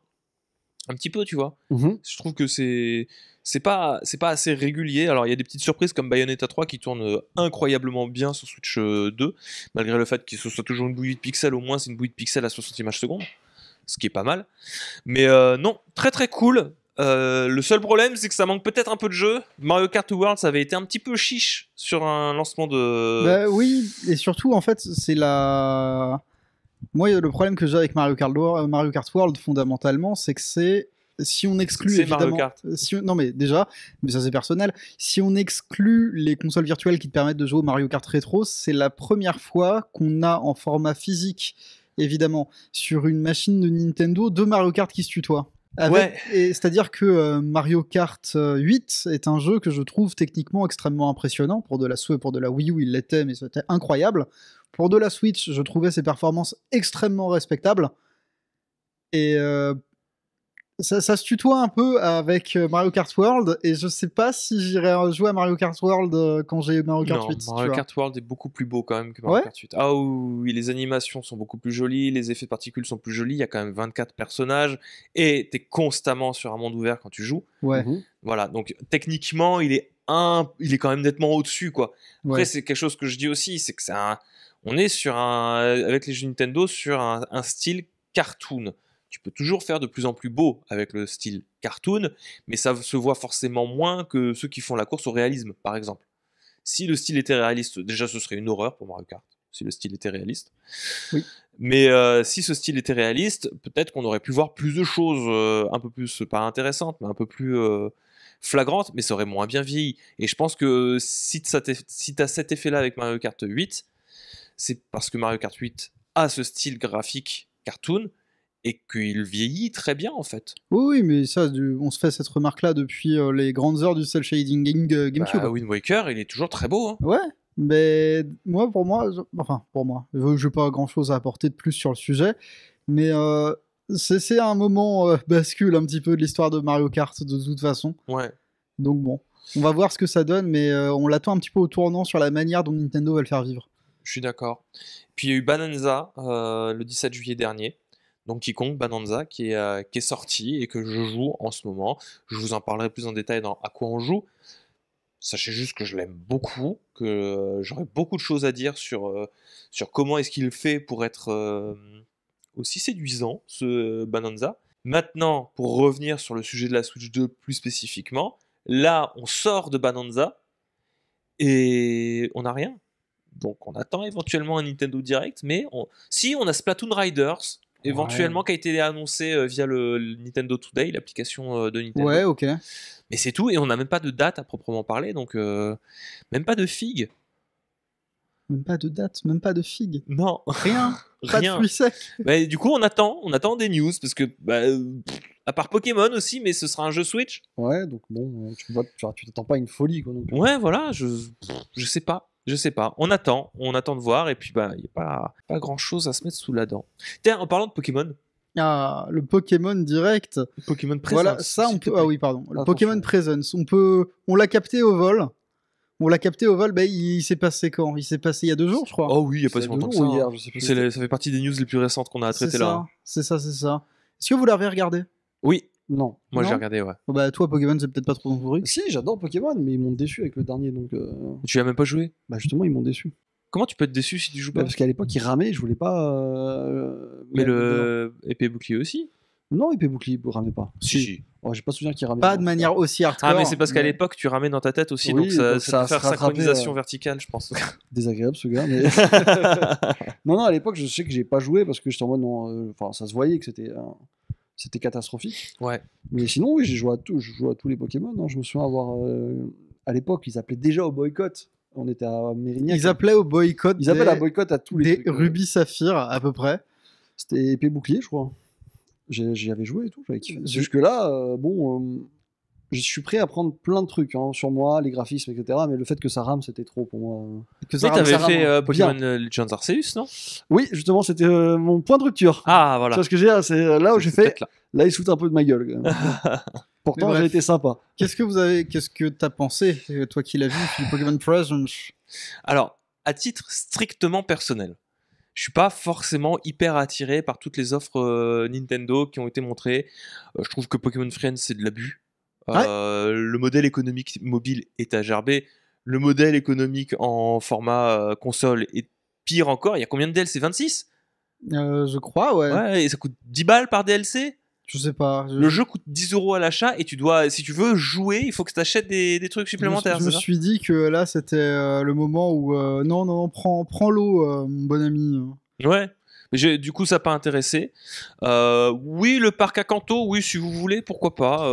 Un petit peu, tu vois. Je trouve que c'est pas assez régulier. Alors il y a des petites surprises comme Bayonetta 3 qui tourne incroyablement bien sur Switch 2, malgré le fait que ce soit toujours une bouillie de pixels. Au moins c'est une bouillie de pixels à 60 images secondes, ce qui est pas mal. Mais non, très très cool. Le seul problème c'est que ça manque peut-être un peu de jeu. Mario Kart World ça avait été un petit peu chiche sur un lancement de... Bah oui, et surtout en fait c'est la... Moi, le problème que j'ai avec Mario Kart World, fondamentalement, c'est que si on exclut évidemment, non mais déjà, mais ça c'est personnel. Si on exclut les consoles virtuelles qui te permettent de jouer au Mario Kart rétro, c'est la première fois qu'on a en format physique, évidemment, sur une machine de Nintendo, deux Mario Kart qui se tutoient. C'est-à-dire que Mario Kart 8 est un jeu que je trouve techniquement extrêmement impressionnant. Pour de la Wii U, il l'était, mais c'était incroyable. Pour de la Switch, je trouvais ses performances extrêmement respectables. Et ça se tutoie un peu avec Mario Kart World. Et je sais pas si j'irai jouer à Mario Kart World quand j'ai Mario Kart 8. Mario Kart World est beaucoup plus beau quand même que Mario Kart 8. Ah oui, les animations sont beaucoup plus jolies, les effets de particules sont plus jolis. Il y a quand même 24 personnages. Et t'es constamment sur un monde ouvert quand tu joues. Ouais. Voilà, donc techniquement, il est quand même nettement au-dessus, quoi. Après, c'est quelque chose que je dis aussi, c'est que on est avec les jeux Nintendo sur un style cartoon. Tu peux toujours faire de plus en plus beau avec le style cartoon, mais ça se voit forcément moins que ceux qui font la course au réalisme, par exemple. Si le style était réaliste, déjà ce serait une horreur pour Mario Kart, si le style était réaliste. Oui. Mais si ce style était réaliste, peut-être qu'on aurait pu voir plus de choses, un peu plus, pas intéressantes, mais un peu plus flagrantes, mais ça aurait moins bien vieilli. Et je pense que si t'as cet effet-là avec Mario Kart 8, c'est parce que Mario Kart 8 a ce style graphique cartoon, et qu'il vieillit très bien en fait. Oui, mais ça, on se fait cette remarque-là depuis les grandes heures du cel shading GameCube. Wind Waker, il est toujours très beau. Hein. Ouais, mais pour moi, je n'ai pas grand-chose à apporter de plus sur le sujet, mais c'est un moment bascule un petit peu de l'histoire de Mario Kart de toute façon. Ouais. Donc bon, on va voir ce que ça donne, mais on l'attend un petit peu au tournant sur la manière dont Nintendo va le faire vivre. Je suis d'accord. Puis il y a eu Bonanza le 17 juillet dernier. Donkey Kong Bonanza qui est sorti et que je joue en ce moment. Je vous en parlerai plus en détail dans à quoi on joue. Sachez juste que je l'aime beaucoup, que j'aurais beaucoup de choses à dire sur comment est-ce qu'il fait pour être aussi séduisant, ce Bonanza. Maintenant, pour revenir sur le sujet de la Switch 2 plus spécifiquement, là, on sort de Bonanza et on n'a rien. Donc on attend éventuellement un Nintendo Direct, mais si on a Splatoon Riders, éventuellement, qui a été annoncé via le Nintendo Today, l'application de Nintendo. Ouais, ok. Mais c'est tout, et on n'a même pas de date à proprement parler, donc même pas de figue. Même pas de date, même pas de figue. Non. Rien. Pas de fruits secs. Bah, du coup, on attend des news, parce que, à part Pokémon aussi, mais ce sera un jeu Switch. Ouais, donc bon, tu t'attends pas à une folie, quoi. Donc. Ouais, voilà, je sais pas. Je sais pas. On attend de voir, et puis il n'y a pas grand chose à se mettre sous la dent. Tiens, en parlant de Pokémon. Ah, le Pokémon Direct. Pokémon Presence. Voilà, ça on peut. Ah oui, pardon. Le Pokémon Presence. On l'a capté au vol. Il s'est passé quand? Il s'est passé il y a 2 jours, je crois. Oh oui, il n'y a pas si longtemps que ça. Hier, je sais plus. Ça fait partie des news les plus récentes qu'on a à traiter là. C'est ça. Est-ce que vous l'avez regardé? Oui. Non. Moi j'ai regardé, ouais. Oh, bah toi Pokémon c'est peut-être pas trop ton truc. Si, j'adore Pokémon, mais ils m'ont déçu avec le dernier, donc. Tu l'as même pas joué? Bah justement, ils m'ont déçu. Comment tu peux être déçu si tu joues pas? Parce qu'à l'époque, il ramait, je voulais pas. Mais le épée bouclier aussi? Non, épée bouclier, il ramait pas. Si. Oh, j'ai pas souvenir qu'il ramait. Pas de manière aussi hardcore. Ah, mais c'est parce qu'à l'époque, tu ramais dans ta tête aussi, oui, donc ça peut faire se synchronisation verticale, je pense. Désagréable ce gars, mais. non, à l'époque, je sais que j'ai pas joué parce que j'étais en mode non. Enfin, ça se voyait que c'était catastrophique. Ouais. Mais sinon, oui, j'ai joué à tout. Je joue à tous les Pokémon. Hein. Je me souviens avoir. À l'époque, ils appelaient déjà au boycott. On était à Mérignac. Ils appelaient au boycott. Ils appellent à boycott à tous les trucs. Des Rubis Saphir, à peu près. C'était épée bouclier, je crois. J'y avais joué et tout. Jusque-là, je suis prêt à prendre plein de trucs sur moi, les graphismes, etc. Mais le fait que ça rame, c'était trop pour moi. Mais t'avais fait Pokémon Legends Arceus, non? Oui, justement, c'était mon point de rupture. Ah, voilà. Tu vois ce que j'ai, c'est là où j'ai fait. Là, il se fout un peu de ma gueule. Pourtant, j'ai été sympa. Qu'est-ce que t'as pensé, toi qui l'as vu, du Pokémon Presence? Alors, à titre strictement personnel, je suis pas forcément hyper attiré par toutes les offres Nintendo qui ont été montrées. Je trouve que Pokémon Friends, c'est de l'abus. Le modèle économique mobile est à gerber. Le modèle économique en format console est pire encore. Il y a combien de DLC? 26? Je crois, ouais. Ouais, et ça coûte 10 balles par DLC? Je sais pas. Le jeu coûte 10 € à l'achat et tu dois, si tu veux jouer, il faut que tu achètes des trucs supplémentaires. Je me suis dit que là, c'était le moment où non, prends l'eau, mon bon ami. Ouais. Mais du coup, ça n'a pas intéressé. Oui, le parc à Kanto, oui, si vous voulez, pourquoi pas.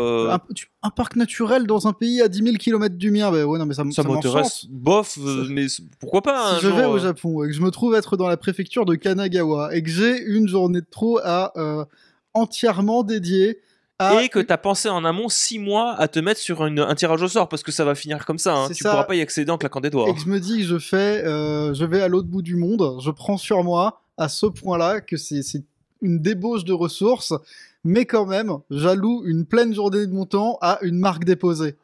Un parc naturel dans un pays à 10 000 km du mien, bah ouais, non, mais ça m'intéresse. Bof, mais pourquoi pas. Si je vais au Japon et que je me trouve être dans la préfecture de Kanagawa et que j'ai une journée de trop à entièrement dédiée et que tu as pensé en amont 6 mois à te mettre sur un tirage au sort parce que ça va finir comme ça. Hein. Tu pourras pas y accéder en claquant des doigts. Et que je me dis que je vais à l'autre bout du monde, je prends sur moi à ce point-là que c'est une débauche de ressources, mais quand même, j'alloue une pleine journée de mon temps à une marque déposée.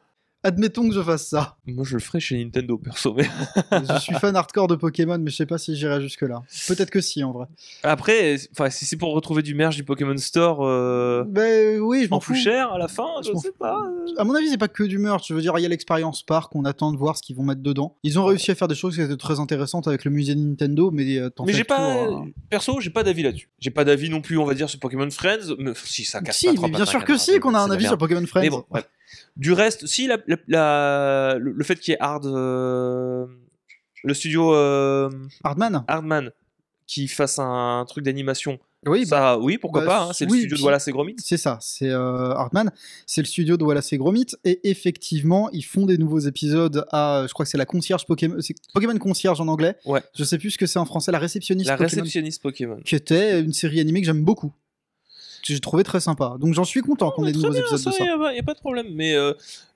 Admettons que je fasse ça. Moi, je le ferai chez Nintendo, perso. Mais... je suis fan hardcore de Pokémon, mais je sais pas si j'irai jusque-là. Peut-être que si, en vrai. Après, si c'est pour retrouver du merch du Pokémon Store oui, je m'en fous. Plus cher à la fin, je sais pas. À mon avis, c'est pas que du merch. Je veux dire, il y a l'expérience park, on attend de voir ce qu'ils vont mettre dedans. Ils ont réussi à faire des choses qui étaient très intéressantes avec le musée de Nintendo, mais j'ai pas... Perso, j'ai pas d'avis là-dessus. J'ai pas d'avis non plus, on va dire, sur Pokémon Friends. Mais si, ça casse pas trop. Si, bien sûr que si, qu'on a un avis sur Pokémon Friends. Mais bon, ouais. Du reste, si le fait qu'il y ait le studio Hardman. qui fasse un truc d'animation, Oui, ça, oui, pourquoi pas. Hein, c'est le studio de Wallace et Gromit. C'est ça, c'est Hardman, c'est le studio de Wallace et Gromit, et effectivement, ils font des nouveaux épisodes à, je crois que c'est la concierge Pokémon, c'est Pokémon Concierge en anglais. Ouais. Je sais plus ce que c'est en français, la réceptionniste La Pokémon, réceptionniste Pokémon. qui était une série animée que j'aime beaucoup. J'ai trouvé très sympa. Donc j'en suis content qu'on ait de nouveaux épisodes de ça. Il n'y a pas de problème. Mais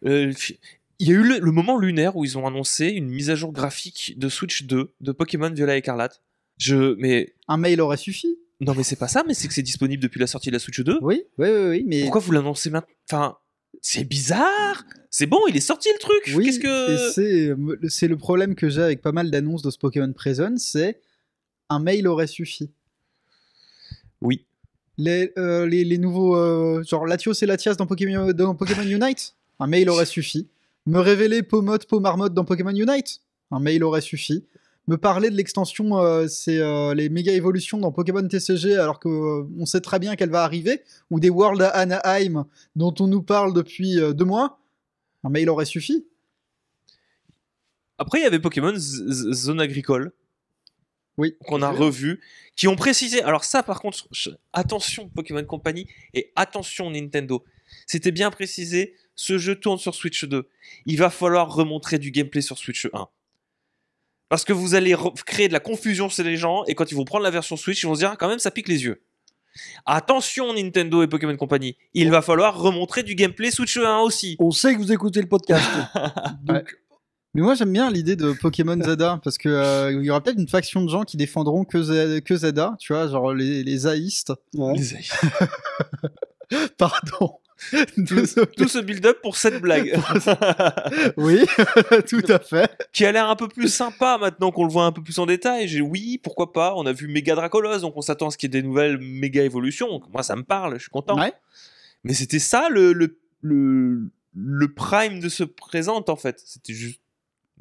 il y a eu le moment lunaire où ils ont annoncé une mise à jour graphique de Switch 2 de Pokémon Violet Écarlate. Un mail aurait suffi. Non, mais c'est pas ça, mais c'est que c'est disponible depuis la sortie de la Switch 2. Oui, mais... Pourquoi vous l'annoncez maintenant? Enfin, c'est bizarre. C'est bon, il est sorti le truc. Oui, Qu'est-ce que... et c'est le problème que j'ai avec pas mal d'annonces de ce Pokémon Present, c'est un mail aurait suffi. Oui. Les nouveaux, genre Latios et Latias dans Pokémon Unite, un mail aurait suffi. Me révéler Marmotte dans Pokémon Unite, un mail aurait suffi. Me parler de l'extension, c'est les méga évolutions dans Pokémon TCG, alors qu'on sait très bien qu'elle va arriver, ou des Worlds à Anaheim dont on nous parle depuis 2 mois, un mail aurait suffi. Après, il y avait Pokémon Zone Agricole. Oui. Qu'on a revu, qui ont précisé. Alors ça, par contre, attention Pokémon Company et attention Nintendo. C'était bien précisé. Ce jeu tourne sur Switch 2. Il va falloir remontrer du gameplay sur Switch 1. Parce que vous allez créer de la confusion chez les gens et quand ils vont prendre la version Switch, ils vont se dire quand même ça pique les yeux. Attention Nintendo et Pokémon Company. Il va falloir remontrer du gameplay Switch 1 aussi. On sait que vous écoutez le podcast. Donc, mais moi j'aime bien l'idée de Pokémon Zelda parce que il y aura peut-être une faction de gens qui défendront que Zelda, tu vois, genre les zaïstes. ouais. Les aïeux. Pardon. Tout ce build-up pour cette blague. Oui, tout à fait. Qui a l'air un peu plus sympa maintenant qu'on le voit un peu plus en détail. Oui, pourquoi pas. On a vu Méga Dracolos, donc on s'attend à ce qu'il y ait des nouvelles méga évolutions. Donc moi ça me parle, je suis content. Ouais. Mais c'était ça le prime de ce présent en fait. C'était juste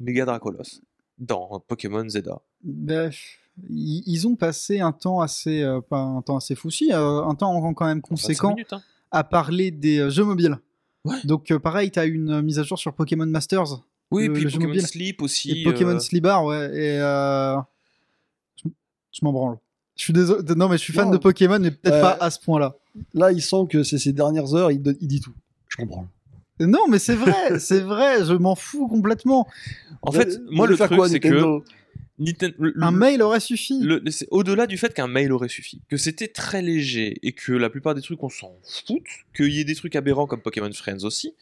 Méga Dracolos dans Pokémon Zelda. Bref, ils ont passé un temps assez, pas un temps assez fou, si, un temps quand même conséquent 25 minutes, hein. à parler des jeux mobiles. Ouais. Donc pareil, t'as une mise à jour sur Pokémon Masters. Oui, et puis le jeu Pokémon mobile. Sleep aussi. Et Pokémon Sleeper, ouais. Et je m'en branle. Je suis désolé. Non, mais je suis fan de Pokémon, mais peut-être pas à ce point-là. Là, il sent que c'est ses dernières heures, il dit tout. Je comprends. Non, mais c'est vrai, c'est vrai, je m'en fous complètement. En fait, moi le truc c'est que un mail aurait suffi. C'est au-delà du fait qu'un mail aurait suffi, que c'était très léger et que la plupart des trucs on s'en fout, qu'il y ait des trucs aberrants comme Pokémon Friends aussi.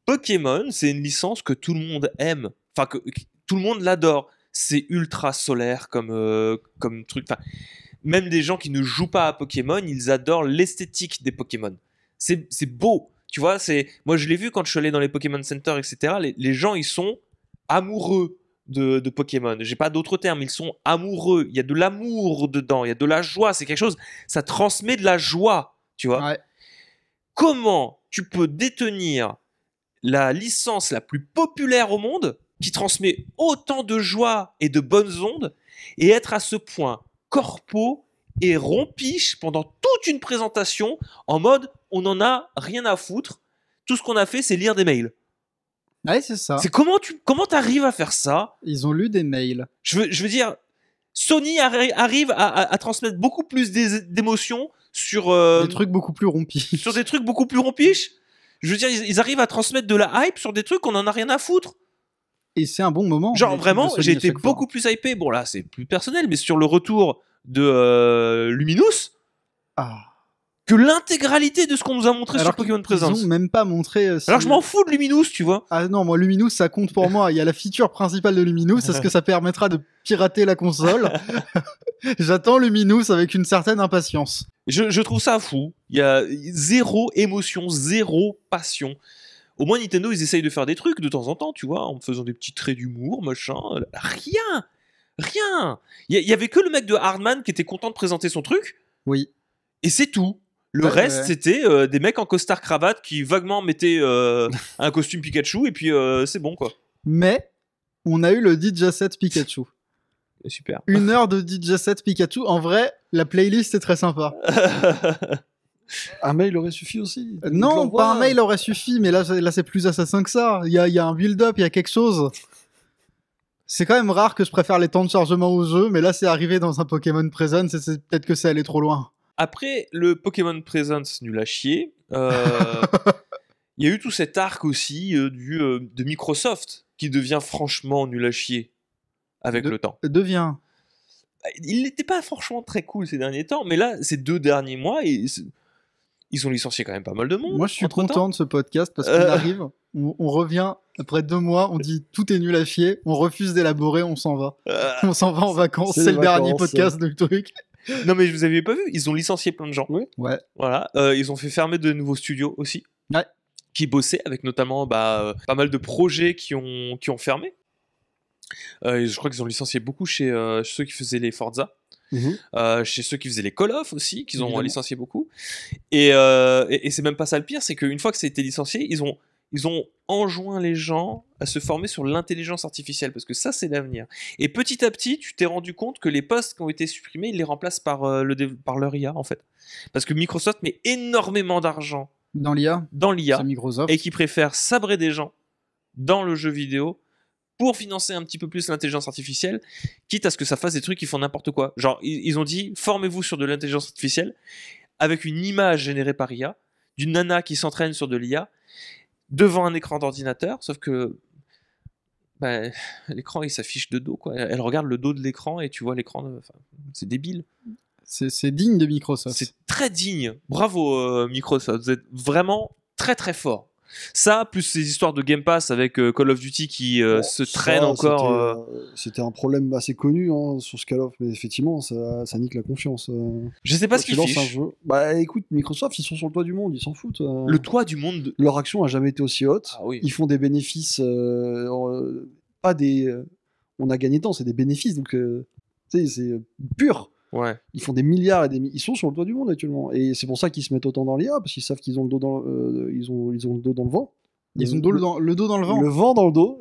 Pokémon, c'est une licence que tout le monde aime, enfin que tout le monde l'adore. C'est ultra solaire comme truc. Enfin, même des gens qui ne jouent pas à Pokémon, ils adorent l'esthétique des Pokémon. C'est beau, tu vois. Moi je l'ai vu quand je suis allé dans les Pokémon Center, etc. Les gens ils sont amoureux de Pokémon. J'ai pas d'autres termes. Ils sont amoureux. Il y a de l'amour dedans. Il y a de la joie. C'est quelque chose. Ça transmet de la joie. Tu vois. Ouais. Comment tu peux détenir la licence la plus populaire au monde, qui transmet autant de joie et de bonnes ondes, et être à ce point corpo et rompiche pendant toute une présentation en mode on en a rien à foutre. Tout ce qu'on a fait, c'est lire des mails. Ouais, c'est ça. C'est comment t'arrives à faire ça? Ils ont lu des mails. Je veux dire, Sony arrive à transmettre beaucoup plus d'émotions sur des trucs beaucoup plus rompiches. Sur des trucs beaucoup plus rompiches. Je veux dire, ils arrivent à transmettre de la hype sur des trucs qu'on en a rien à foutre. Et c'est un bon moment. Genre vraiment, j'ai été beaucoup plus hypé. Bon là, c'est plus personnel, mais sur le retour de Luminous. Que l'intégralité de ce qu'on nous a montré sur Pokémon Presence. Ils ont même pas montré. Alors que je m'en fous de Luminous, tu vois. Ah non, moi Luminous ça compte pour moi. Il y a la feature principale de Luminous, c'est ce que ça permettra de pirater la console. J'attends Luminous avec une certaine impatience. Je trouve ça fou. Il y a zéro émotion, zéro passion. Au moins Nintendo ils essayent de faire des trucs de temps en temps, tu vois, en me faisant des petits traits d'humour, machin. Rien. Il y avait que le mec de Hardman qui était content de présenter son truc. Oui. Et c'est tout. Le reste, c'était des mecs en costard cravate qui vaguement mettaient un costume Pikachu et puis c'est bon quoi. Mais on a eu le DJ set Pikachu. Super. 1 heure de DJ set Pikachu. En vrai, la playlist est très sympa. Un mail aurait suffi aussi. Non, pas un mail aurait suffi, mais là c'est plus assassin que ça. Il y a un build-up, il y a quelque chose. C'est quand même rare que je préfère les temps de chargement au jeu, mais là c'est arrivé dans un Pokémon Presence et c'est peut-être que c'est allé trop loin. Après le Pokémon Presence nul à chier, il y a eu tout cet arc aussi de Microsoft qui devient franchement nul à chier avec le temps. Devient. Il n'était pas franchement très cool ces derniers temps, mais là, ces 2 derniers mois, ils ont licencié quand même pas mal de monde. Moi, je suis content de ce podcast parce qu'on arrive, on revient après 2 mois, on dit tout est nul à chier, on refuse d'élaborer, on s'en va. On s'en va en vacances, c'est le dernier podcast du truc. Non, mais vous aviez pas vu, ils ont licencié plein de gens. Oui. Ouais. Voilà, ils ont fait fermer de nouveaux studios aussi. Ouais. Qui bossaient avec notamment pas mal de projets qui ont fermé. Je crois qu'ils ont licencié beaucoup chez ceux qui faisaient les Forza, chez ceux qui faisaient les Call of aussi, qu'ils ont licencié beaucoup. Et c'est même pas ça le pire, c'est qu'une fois que ça a été licencié, ils ont enjoint les gens à se former sur l'intelligence artificielle, parce que ça, c'est l'avenir. Et petit à petit, tu t'es rendu compte que les postes qui ont été supprimés, ils les remplacent par leur IA, en fait. Parce que Microsoft met énormément d'argent dans l'IA, et qui préfèrent sabrer des gens dans le jeu vidéo pour financer un petit peu plus l'intelligence artificielle, quitte à ce que ça fasse des trucs qui font n'importe quoi. Genre, ils ont dit, formez-vous sur de l'intelligence artificielle, avec une image générée par IA, d'une nana qui s'entraîne sur de l'IA, devant un écran d'ordinateur, sauf que l'écran, il s'affiche de dos, quoi. Elle regarde le dos de l'écran et tu vois l'écran, c'est débile. C'est digne de Microsoft. C'est très digne. Bravo Microsoft, vous êtes vraiment très très fort. Ça, plus ces histoires de Game Pass avec Call of Duty qui se traînent encore. C'était un problème assez connu sur ce Call of, mais effectivement, ça nique la confiance. Je sais pas ce qu'ils fichent. Bah écoute, Microsoft, ils sont sur le toit du monde, ils s'en foutent. Le toit du monde. Leur action a jamais été aussi haute. Ah, oui. Ils font des bénéfices, pas des. On a gagné temps, c'est des bénéfices, donc c'est pur. Ouais. Ils font des milliards et ils sont sur le toit du monde actuellement, et c'est pour ça qu'ils se mettent autant dans l'IA, parce qu'ils savent qu'ils ont le dos dans ils ont le dos dans le vent. Ils ont le dos dans le vent. Le vent dans le dos.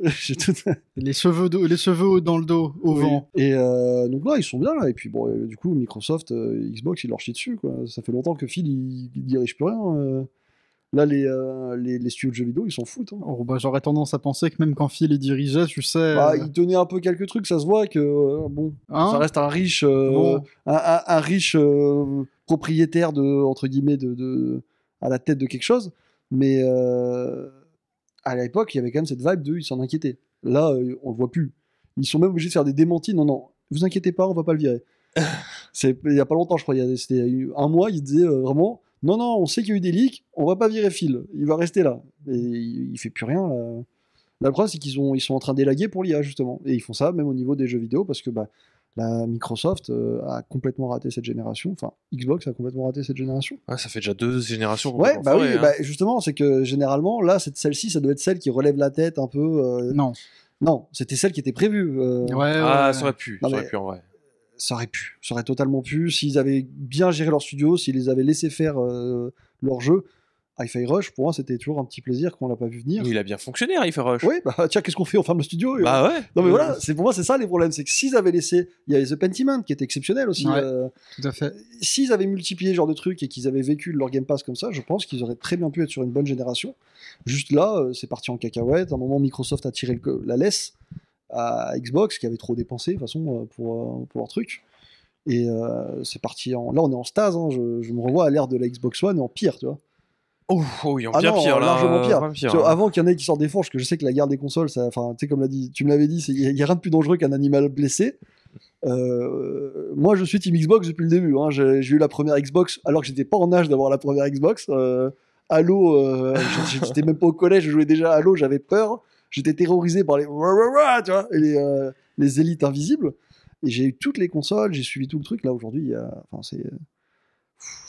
les cheveux dans le dos au vent. Et donc là, ils sont bien là. Et puis bon, du coup, Microsoft, Xbox, ils leur chient dessus, quoi. Ça fait longtemps que Phil il dirige plus rien. Là, les studios de jeux vidéo, ils s'en foutent. Hein. Oh, j'aurais tendance à penser que même quand Phil les dirigeait, tu sais... il tenait un peu quelques trucs, ça se voit que, ça reste un riche, un riche propriétaire entre guillemets, à la tête de quelque chose. Mais à l'époque, il y avait quand même cette vibe ils s'en inquiétaient. Là, on le voit plus. Ils sont même obligés de faire des démentis. Non, vous inquiétez pas, on va pas le virer. Il y a pas longtemps, je crois, c'était un mois, ils disaient vraiment... Non, on sait qu'il y a eu des leaks, on va pas virer Phil, il va rester là. Et il fait plus rien. Là, le problème, c'est qu'ils sont en train d'élaguer pour l'IA, justement. Et ils font ça même au niveau des jeux vidéo, parce que la Microsoft a complètement raté cette génération. Enfin, Xbox a complètement raté cette génération. Ah, ça fait déjà 2 générations. Ouais, justement, c'est que généralement, là, celle-ci, ça doit être celle qui relève la tête un peu. Non, c'était celle qui était prévue. Ça aurait pu, en vrai. Ça aurait totalement pu, s'ils avaient bien géré leur studio, s'ils les avaient laissé faire leur jeu. Hi-Fi Rush, pour moi, c'était toujours un petit plaisir qu'on l'a pas vu venir. Il a bien fonctionné, Hi-Fi Rush. Oui, tiens, qu'est-ce qu'on fait? On ferme le studio ouais. Non, mais voilà, pour moi, c'est ça les problèmes. C'est que s'ils avaient laissé. Il y avait The Pentiment qui était exceptionnel aussi. Ouais, tout à fait. S'ils avaient multiplié ce genre de trucs et qu'ils avaient vécu leur Game Pass comme ça, je pense qu'ils auraient très bien pu être sur une bonne génération. Juste là, c'est parti en cacahuète. À un moment, Microsoft a tiré la laisse à Xbox qui avait trop dépensé, de toute façon, pour leur truc. Et c'est parti là on est en stase, hein. Je me revois à l'ère de la Xbox One en pire, tu vois. Oh oui, en pire là, largement pire. Avant qu'il y en ait qui sortent des fourches, que je sais que la guerre des consoles, tu sais, comme tu me l'avais dit, il y a rien de plus dangereux qu'un animal blessé. Moi je suis team Xbox depuis le début, hein. J'ai eu la première Xbox alors que j'étais pas en âge d'avoir la première Xbox. Halo, j'étais même pas au collège, je jouais déjà à Halo, j'avais peur, j'étais terrorisé par les tu vois, et les élites invisibles. Et j'ai eu toutes les consoles, j'ai suivi tout le truc. Là, aujourd'hui, c'est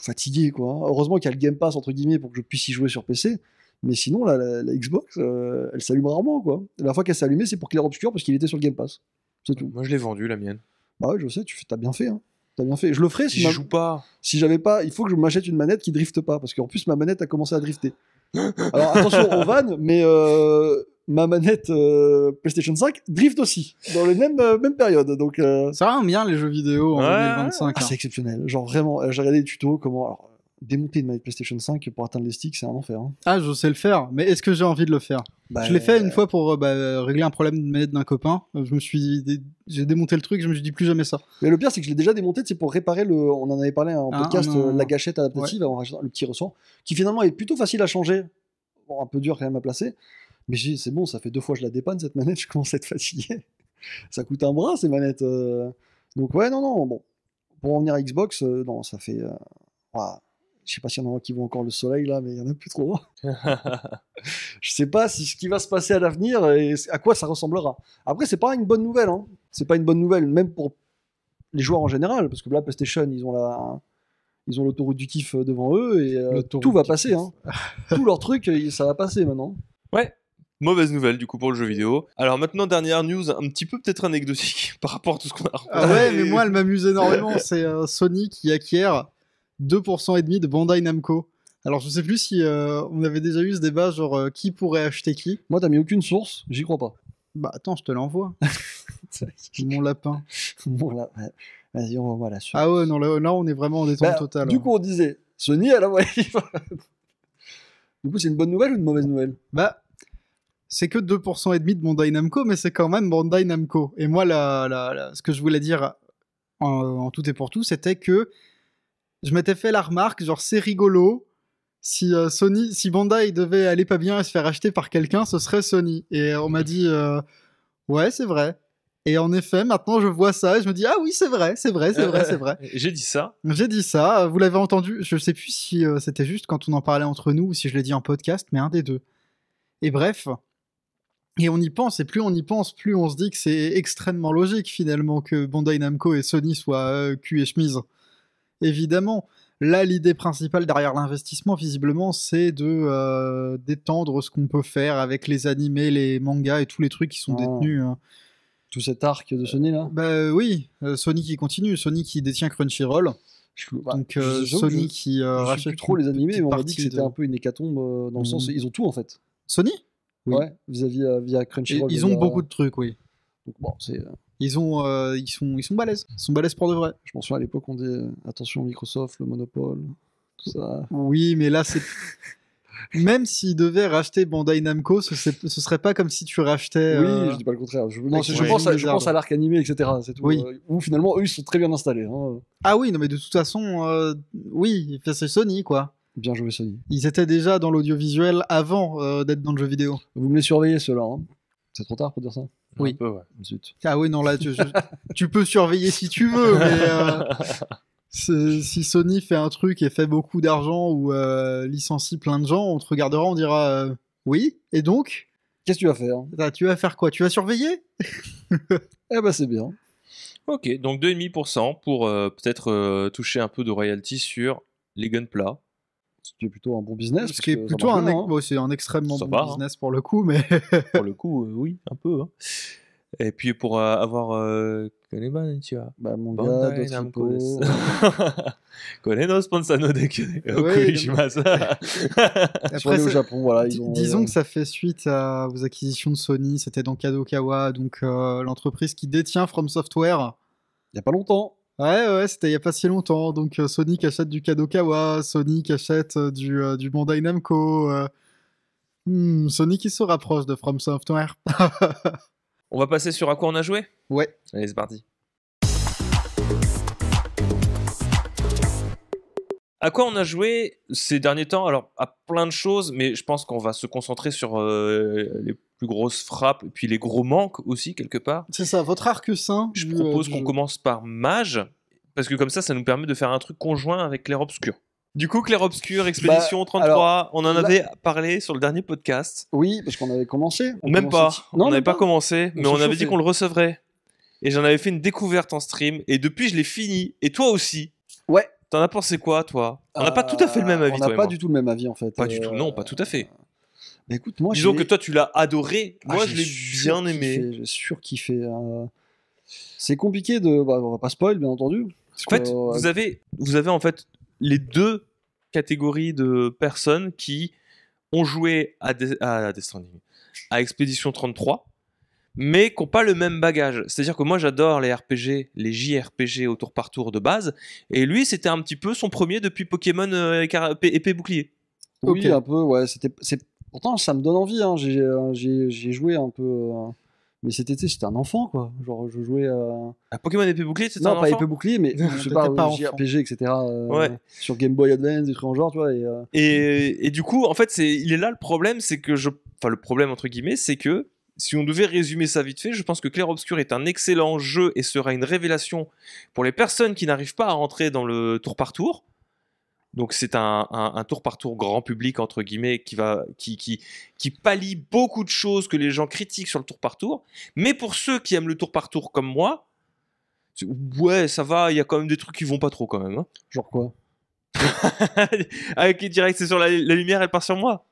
fatigué, quoi. Heureusement qu'il y a le Game Pass, entre guillemets, pour que je puisse y jouer sur PC. Mais sinon, la Xbox, elle s'allume rarement, quoi. La fois qu'elle s'est allumée, c'est pour Clair Obscur, parce qu'il était sur le Game Pass. C'est tout. Moi, je l'ai vendu, la mienne. Bah ouais, je sais, t'as bien fait, hein. T'as bien fait. Je le ferai si je joue pas. Si j'avais pas, il faut que je m'achète une manette qui drifte pas, parce qu'en plus, ma manette a commencé à drifter. Alors, attention, on vanne, mais... ma manette PlayStation 5 drift aussi dans les mêmes périodes, donc ça rend bien les jeux vidéo en 2025. C'est exceptionnel, genre vraiment. J'ai regardé des tutos comment. Alors, démonter une manette PlayStation 5 pour atteindre les sticks, c'est un enfer. Hein. Ah, je sais le faire, mais est-ce que j'ai envie de le faire? Je l'ai fait une fois pour régler un problème de manette d'un copain. J'ai démonté le truc, je me suis dit plus jamais ça. Mais le pire, c'est que je l'ai déjà démonté, c'est pour réparer on en avait parlé en podcast, la gâchette adaptative, en rajoutant le petit ressort, qui finalement est plutôt facile à changer. Bon, un peu dur quand même à placer. Mais c'est bon, ça fait 2 fois que je la dépanne cette manette, je commence à être fatigué. Ça coûte un bras ces manettes. Donc ouais, non, bon. Pour en venir à Xbox, non, ça fait... Je sais pas s'il y en a qui voient encore le soleil là, mais il y en a plus trop. Je sais pas ce qui va se passer à l'avenir et à quoi ça ressemblera. Après, c'est pas une bonne nouvelle. Hein. C'est pas une bonne nouvelle, même pour les joueurs en général, parce que là, PlayStation, ils ont l'autoroute du kiff devant eux et tout va passer. Hein. Tout leur truc, ça va passer maintenant. Ouais. Mauvaise nouvelle du coup pour le jeu vidéo. Alors maintenant, dernière news, un petit peu peut-être anecdotique par rapport à tout ce qu'on a raconté. Ah ouais, mais moi, elle m'amuse énormément. C'est Sony qui acquiert 2,5% de Bandai Namco. Alors je sais plus si on avait déjà eu ce débat, genre qui pourrait acheter qui. Moi, t'as mis aucune source, j'y crois pas. Bah attends, je te l'envoie. Mon lapin. Vas-y, on va voir la suite. Ah ouais, non, là on est vraiment en détente totale. Du coup, on disait, Sony, elle a Du coup, c'est une bonne nouvelle ou une mauvaise nouvelle? Bah, c'est que 2,5% de Bandai Namco, mais c'est quand même Bandai Namco. Et moi, ce que je voulais dire en tout et pour tout, c'était que je m'étais fait la remarque, genre c'est rigolo, si Bandai devait aller pas bien et se faire acheter par quelqu'un, ce serait Sony. Et on m'a dit, ouais, c'est vrai. Et en effet, maintenant je vois ça et je me dis, ah oui, c'est vrai. J'ai dit ça. J'ai dit ça, vous l'avez entendu, je sais plus si c'était juste quand on en parlait entre nous ou si je l'ai dit en podcast, mais un des deux. Et bref, et on y pense, et plus on y pense, plus on se dit que c'est extrêmement logique finalement que Bandai Namco et Sony soient cul et chemise. Évidemment, là l'idée principale derrière l'investissement visiblement c'est de d'étendre ce qu'on peut faire avec les animés, les mangas et tous les trucs qui sont détenus. Tout cet arc de Sony là. Bah oui, Sony qui continue, Sony qui détient Crunchyroll. Donc Sony qui rachète plus trop les animés, mais on m'a dit que c'était un peu une hécatombe dans le sens où ils ont tout en fait. Sony? Oui. Ouais, via Crunchyroll. Ils ont beaucoup de trucs, oui. Donc bon, c'est... Ils sont balèzes. Ils sont balèzes pour de vrai. Je m'en souviens à l'époque, on disait attention Microsoft, le monopole, tout ça. Oui, mais là, c'est... Même s'ils devaient racheter Bandai Namco, ce serait pas comme si tu rachetais... Oui, je dis pas le contraire. Je pense à l'arc animé, etc. C'est tout. Oui. Où finalement, eux, ils sont très bien installés. Hein. Ah oui, non, mais de toute façon, oui, c'est Sony, quoi. Bien joué, Sony. Ils étaient déjà dans l'audiovisuel avant d'être dans le jeu vidéo. Vous me les surveillez, ceux-là. Hein. C'est trop tard pour dire ça. Oui. Un peu, ouais. Zut. Ah oui, non, là, tu peux surveiller si tu veux, mais si Sony fait un truc et fait beaucoup d'argent ou licencie plein de gens, on te regardera, on dira oui, et donc qu'est-ce que tu vas faire? Tu vas faire quoi? Tu vas surveiller? Eh ben, c'est bien. Ok, donc 2,5% pour toucher un peu de royalty sur les Gunpla. Ce qui est plutôt un bon business. Ce qui est plutôt c'est un extrêmement bon business pour le coup, mais... pour le coup, oui, un peu. Hein. Et puis pour avoir... Konniban, tu vois. Bah, mon gars, Konne no sponsor no deku okurishimasu. Après, au Japon, voilà. Disons que ça fait suite aux acquisitions de Sony. C'était dans Kadokawa, donc l'entreprise qui détient From Software. Il y a pas longtemps. Ouais, c'était il y a pas si longtemps. Donc Sony qui achète du Kadokawa, Sony qui achète du Bandai Namco, Sony qui se rapproche de From Software. On va passer sur à quoi on a joué? Ouais. Allez, c'est parti. À quoi on a joué ces derniers temps? Alors, à plein de choses, mais je pense qu'on va se concentrer sur les plus grosses frappes et puis les gros manques aussi, quelque part. C'est ça, votre arc-saint. Je propose qu'on commence par Mage, parce que comme ça nous permet de faire un truc conjoint avec Clair Obscur. Du coup, Clair Obscur, Expédition 33, alors, on en avait parlé sur le dernier podcast. Oui, parce qu'on avait commencé. On n'avait pas commencé, mais on avait dit qu'on le recevrait. Et j'en avais fait une découverte en stream, et depuis je l'ai fini, et toi aussi. Ouais. T'en as pensé quoi, toi? On n'a pas tout à fait le même avis, toi et moi. On n'a pas du tout le même avis, en fait. Pas du tout, non, pas tout à fait. Mais écoute, moi, disons que toi, tu l'as adoré. Moi, je l'ai bien aimé. J'ai surkiffé. C'est compliqué de... Bah, on va pas spoil, bien entendu. En fait, vous avez en fait les deux catégories de personnes qui ont joué à Death Stranding, à Expédition 33, mais qui n'ont pas le même bagage. C'est-à-dire que moi, j'adore les RPG, les JRPG au tour par tour de base, et lui, c'était un petit peu son premier depuis Pokémon épée bouclier. Oui, un peu, ouais. Pourtant, ça me donne envie. Hein. J'ai joué un peu. Mais cet été, j'étais un enfant, quoi. Genre, je jouais à Pokémon épée bouclier, c'était un enfant. Non, pas épée bouclier, mais je sais pas, JRPG, etc. Sur Game Boy Advance, des trucs en genre, tu vois. Et du coup, en fait, il est là le problème, c'est que enfin, le problème entre guillemets, c'est que si on devait résumer ça vite fait, je pense que Clair Obscur est un excellent jeu et sera une révélation pour les personnes qui n'arrivent pas à rentrer dans le tour par tour. Donc c'est un tour par tour grand public entre guillemets qui pallie beaucoup de choses que les gens critiquent sur le tour par tour. Mais pour ceux qui aiment le tour par tour comme moi, ouais ça va, il y a quand même des trucs qui vont pas trop quand même. Hein. Genre quoi? Avec direct, c'est sur la lumière, elle part sur moi.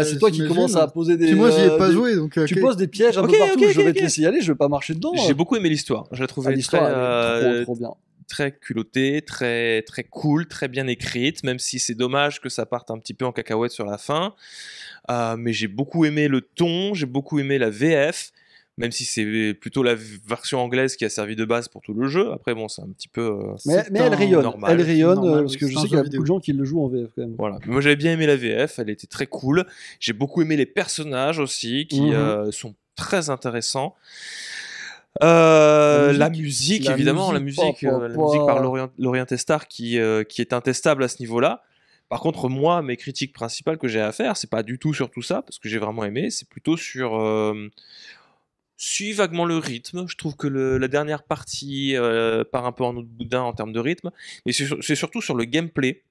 C'est toi qui commences à poser des. Puis moi, j'y ai pas joué, donc. Tu poses des pièges un peu partout. Je vais te laisser y aller. Je vais pas marcher dedans. J'ai beaucoup aimé l'histoire. Je la trouvais trop bien. Très culottée, très très cool, très bien écrite. Même si c'est dommage que ça parte un petit peu en cacahuète sur la fin. Mais j'ai beaucoup aimé le ton. J'ai beaucoup aimé la VF. Même si c'est plutôt la version anglaise qui a servi de base pour tout le jeu. Après, bon, c'est un petit peu. Mais elle rayonne. Normal. Elle rayonne parce que je sais qu'il y a beaucoup de gens qui le jouent en VF quand même. Voilà. Moi, j'avais bien aimé la VF. Elle était très cool. J'ai beaucoup aimé les personnages aussi, qui sont très intéressants. La musique, évidemment. La musique par Lorient Testar qui est intestable à ce niveau-là. Par contre, moi, mes critiques principales que j'ai à faire, c'est pas du tout sur tout ça, parce que j'ai vraiment aimé. C'est plutôt sur. Suit vaguement le rythme. Je trouve que la dernière partie part un peu en autre boudin en termes de rythme, mais c'est surtout sur le gameplay.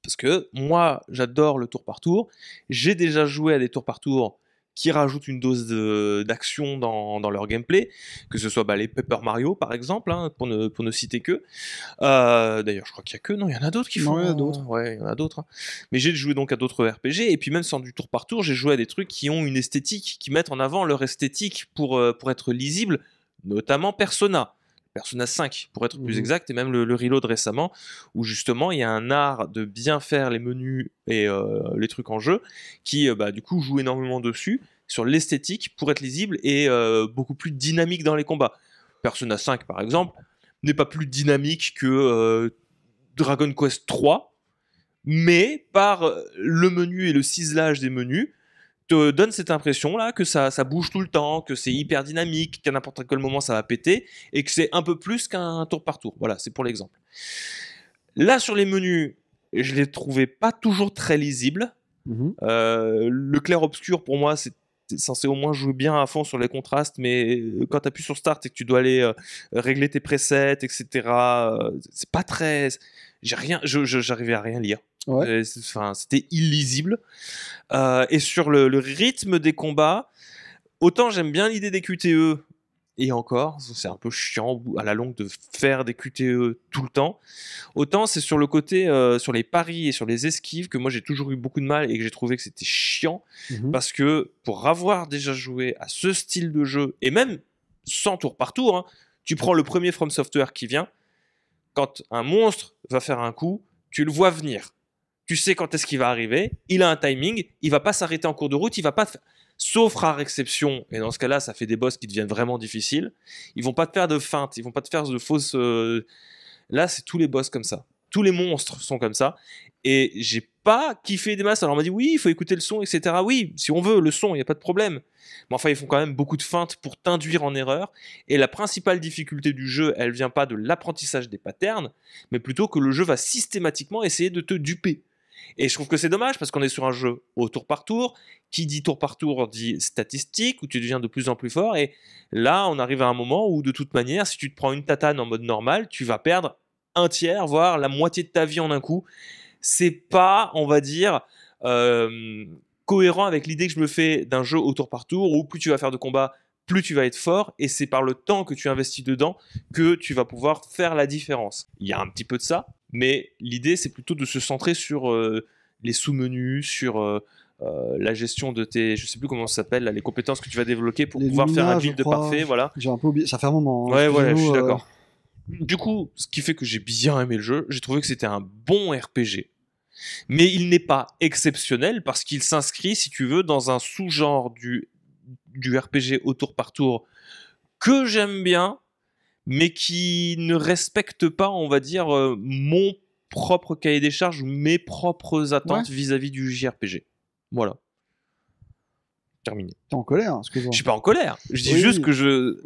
Parce que moi, j'adore le tour par tour. J'ai déjà joué à des tours par tour qui rajoutent une dose d'action dans leur gameplay, que ce soit les Paper Mario par exemple, hein, pour ne citer que. D'ailleurs, je crois qu'il y a que, non, il y en a d'autres qui font. Non, il y en a d'autres. Ouais, il y en a d'autres. Hein. Mais j'ai joué donc à d'autres RPG, et puis même sans du tour par tour, j'ai joué à des trucs qui ont une esthétique, qui mettent en avant leur esthétique pour être lisible, notamment Persona 5 pour être plus exact, et même le Reload récemment, où justement il y a un art de bien faire les menus et les trucs en jeu qui du coup joue énormément dessus sur l'esthétique pour être lisible et beaucoup plus dynamique dans les combats. Persona 5 par exemple n'est pas plus dynamique que Dragon Quest 3, mais par le menu et le ciselage des menus te donne cette impression là que ça bouge tout le temps, que c'est hyper dynamique, qu'à n'importe quel moment ça va péter, et que c'est un peu plus qu'un tour par tour. Voilà, c'est pour l'exemple. Là sur les menus, je les trouvais pas toujours très lisibles. Le clair obscur pour moi c'est censé au moins jouer bien à fond sur les contrastes, mais quand tu appuies sur Start et que tu dois aller régler tes presets, etc., c'est pas très... J'arrivais à rien lire. Ouais. C'était illisible. Et sur le rythme des combats, autant j'aime bien l'idée des QTE, et encore, c'est un peu chiant à la longue de faire des QTE tout le temps. Autant c'est sur le côté, sur les paris et sur les esquives, que moi j'ai toujours eu beaucoup de mal et que j'ai trouvé que c'était chiant, parce que pour avoir déjà joué à ce style de jeu, et même sans tour par tour, hein, tu prends le premier From Software qui vient, quand un monstre va faire un coup, tu le vois venir. Tu sais quand est-ce qu'il va arriver, il a un timing, il va pas s'arrêter en cours de route, il va pas... Sauf rare exception, et dans ce cas-là, ça fait des boss qui deviennent vraiment difficiles. Ils vont pas te faire de feintes, ils vont pas te faire de fausses... Là, c'est tous les boss comme ça. Tous les monstres sont comme ça. Et j'ai pas kiffé des masses. Alors on m'a dit, oui, il faut écouter le son, etc. Oui, si on veut, le son, il n'y a pas de problème. Mais enfin, ils font quand même beaucoup de feintes pour t'induire en erreur. Et la principale difficulté du jeu, elle vient pas de l'apprentissage des patterns, mais plutôt que le jeu va systématiquement essayer de te duper. Et je trouve que c'est dommage parce qu'on est sur un jeu au tour par tour. Qui dit tour par tour dit statistique, où tu deviens de plus en plus fort. Et là, on arrive à un moment où, de toute manière, si tu te prends une tatane en mode normal, tu vas perdre un tiers, voire la moitié de ta vie en un coup. C'est pas, on va dire, cohérent avec l'idée que je me fais d'un jeu au tour par tour, où plus tu vas faire de combats, plus tu vas être fort, et c'est par le temps que tu investis dedans que tu vas pouvoir faire la différence. Il y a un petit peu de ça, mais l'idée c'est plutôt de se centrer sur les sous-menus, sur la gestion de tes, je sais plus comment ça s'appelle, là, les compétences que tu vas développer pour pouvoir faire un build parfait, voilà. J'ai un peu oublié, ça fait un moment. Ouais, voilà, je suis d'accord. Du coup, ce qui fait que j'ai bien aimé le jeu, j'ai trouvé que c'était un bon RPG. Mais il n'est pas exceptionnel parce qu'il s'inscrit, si tu veux, dans un sous-genre du RPG au tour par tour que j'aime bien, mais qui ne respecte pas, on va dire, mon propre cahier des charges ou mes propres attentes vis-à-vis du JRPG. Voilà. Terminé. T'es en colère, hein, je suis pas en colère. Je dis juste que je...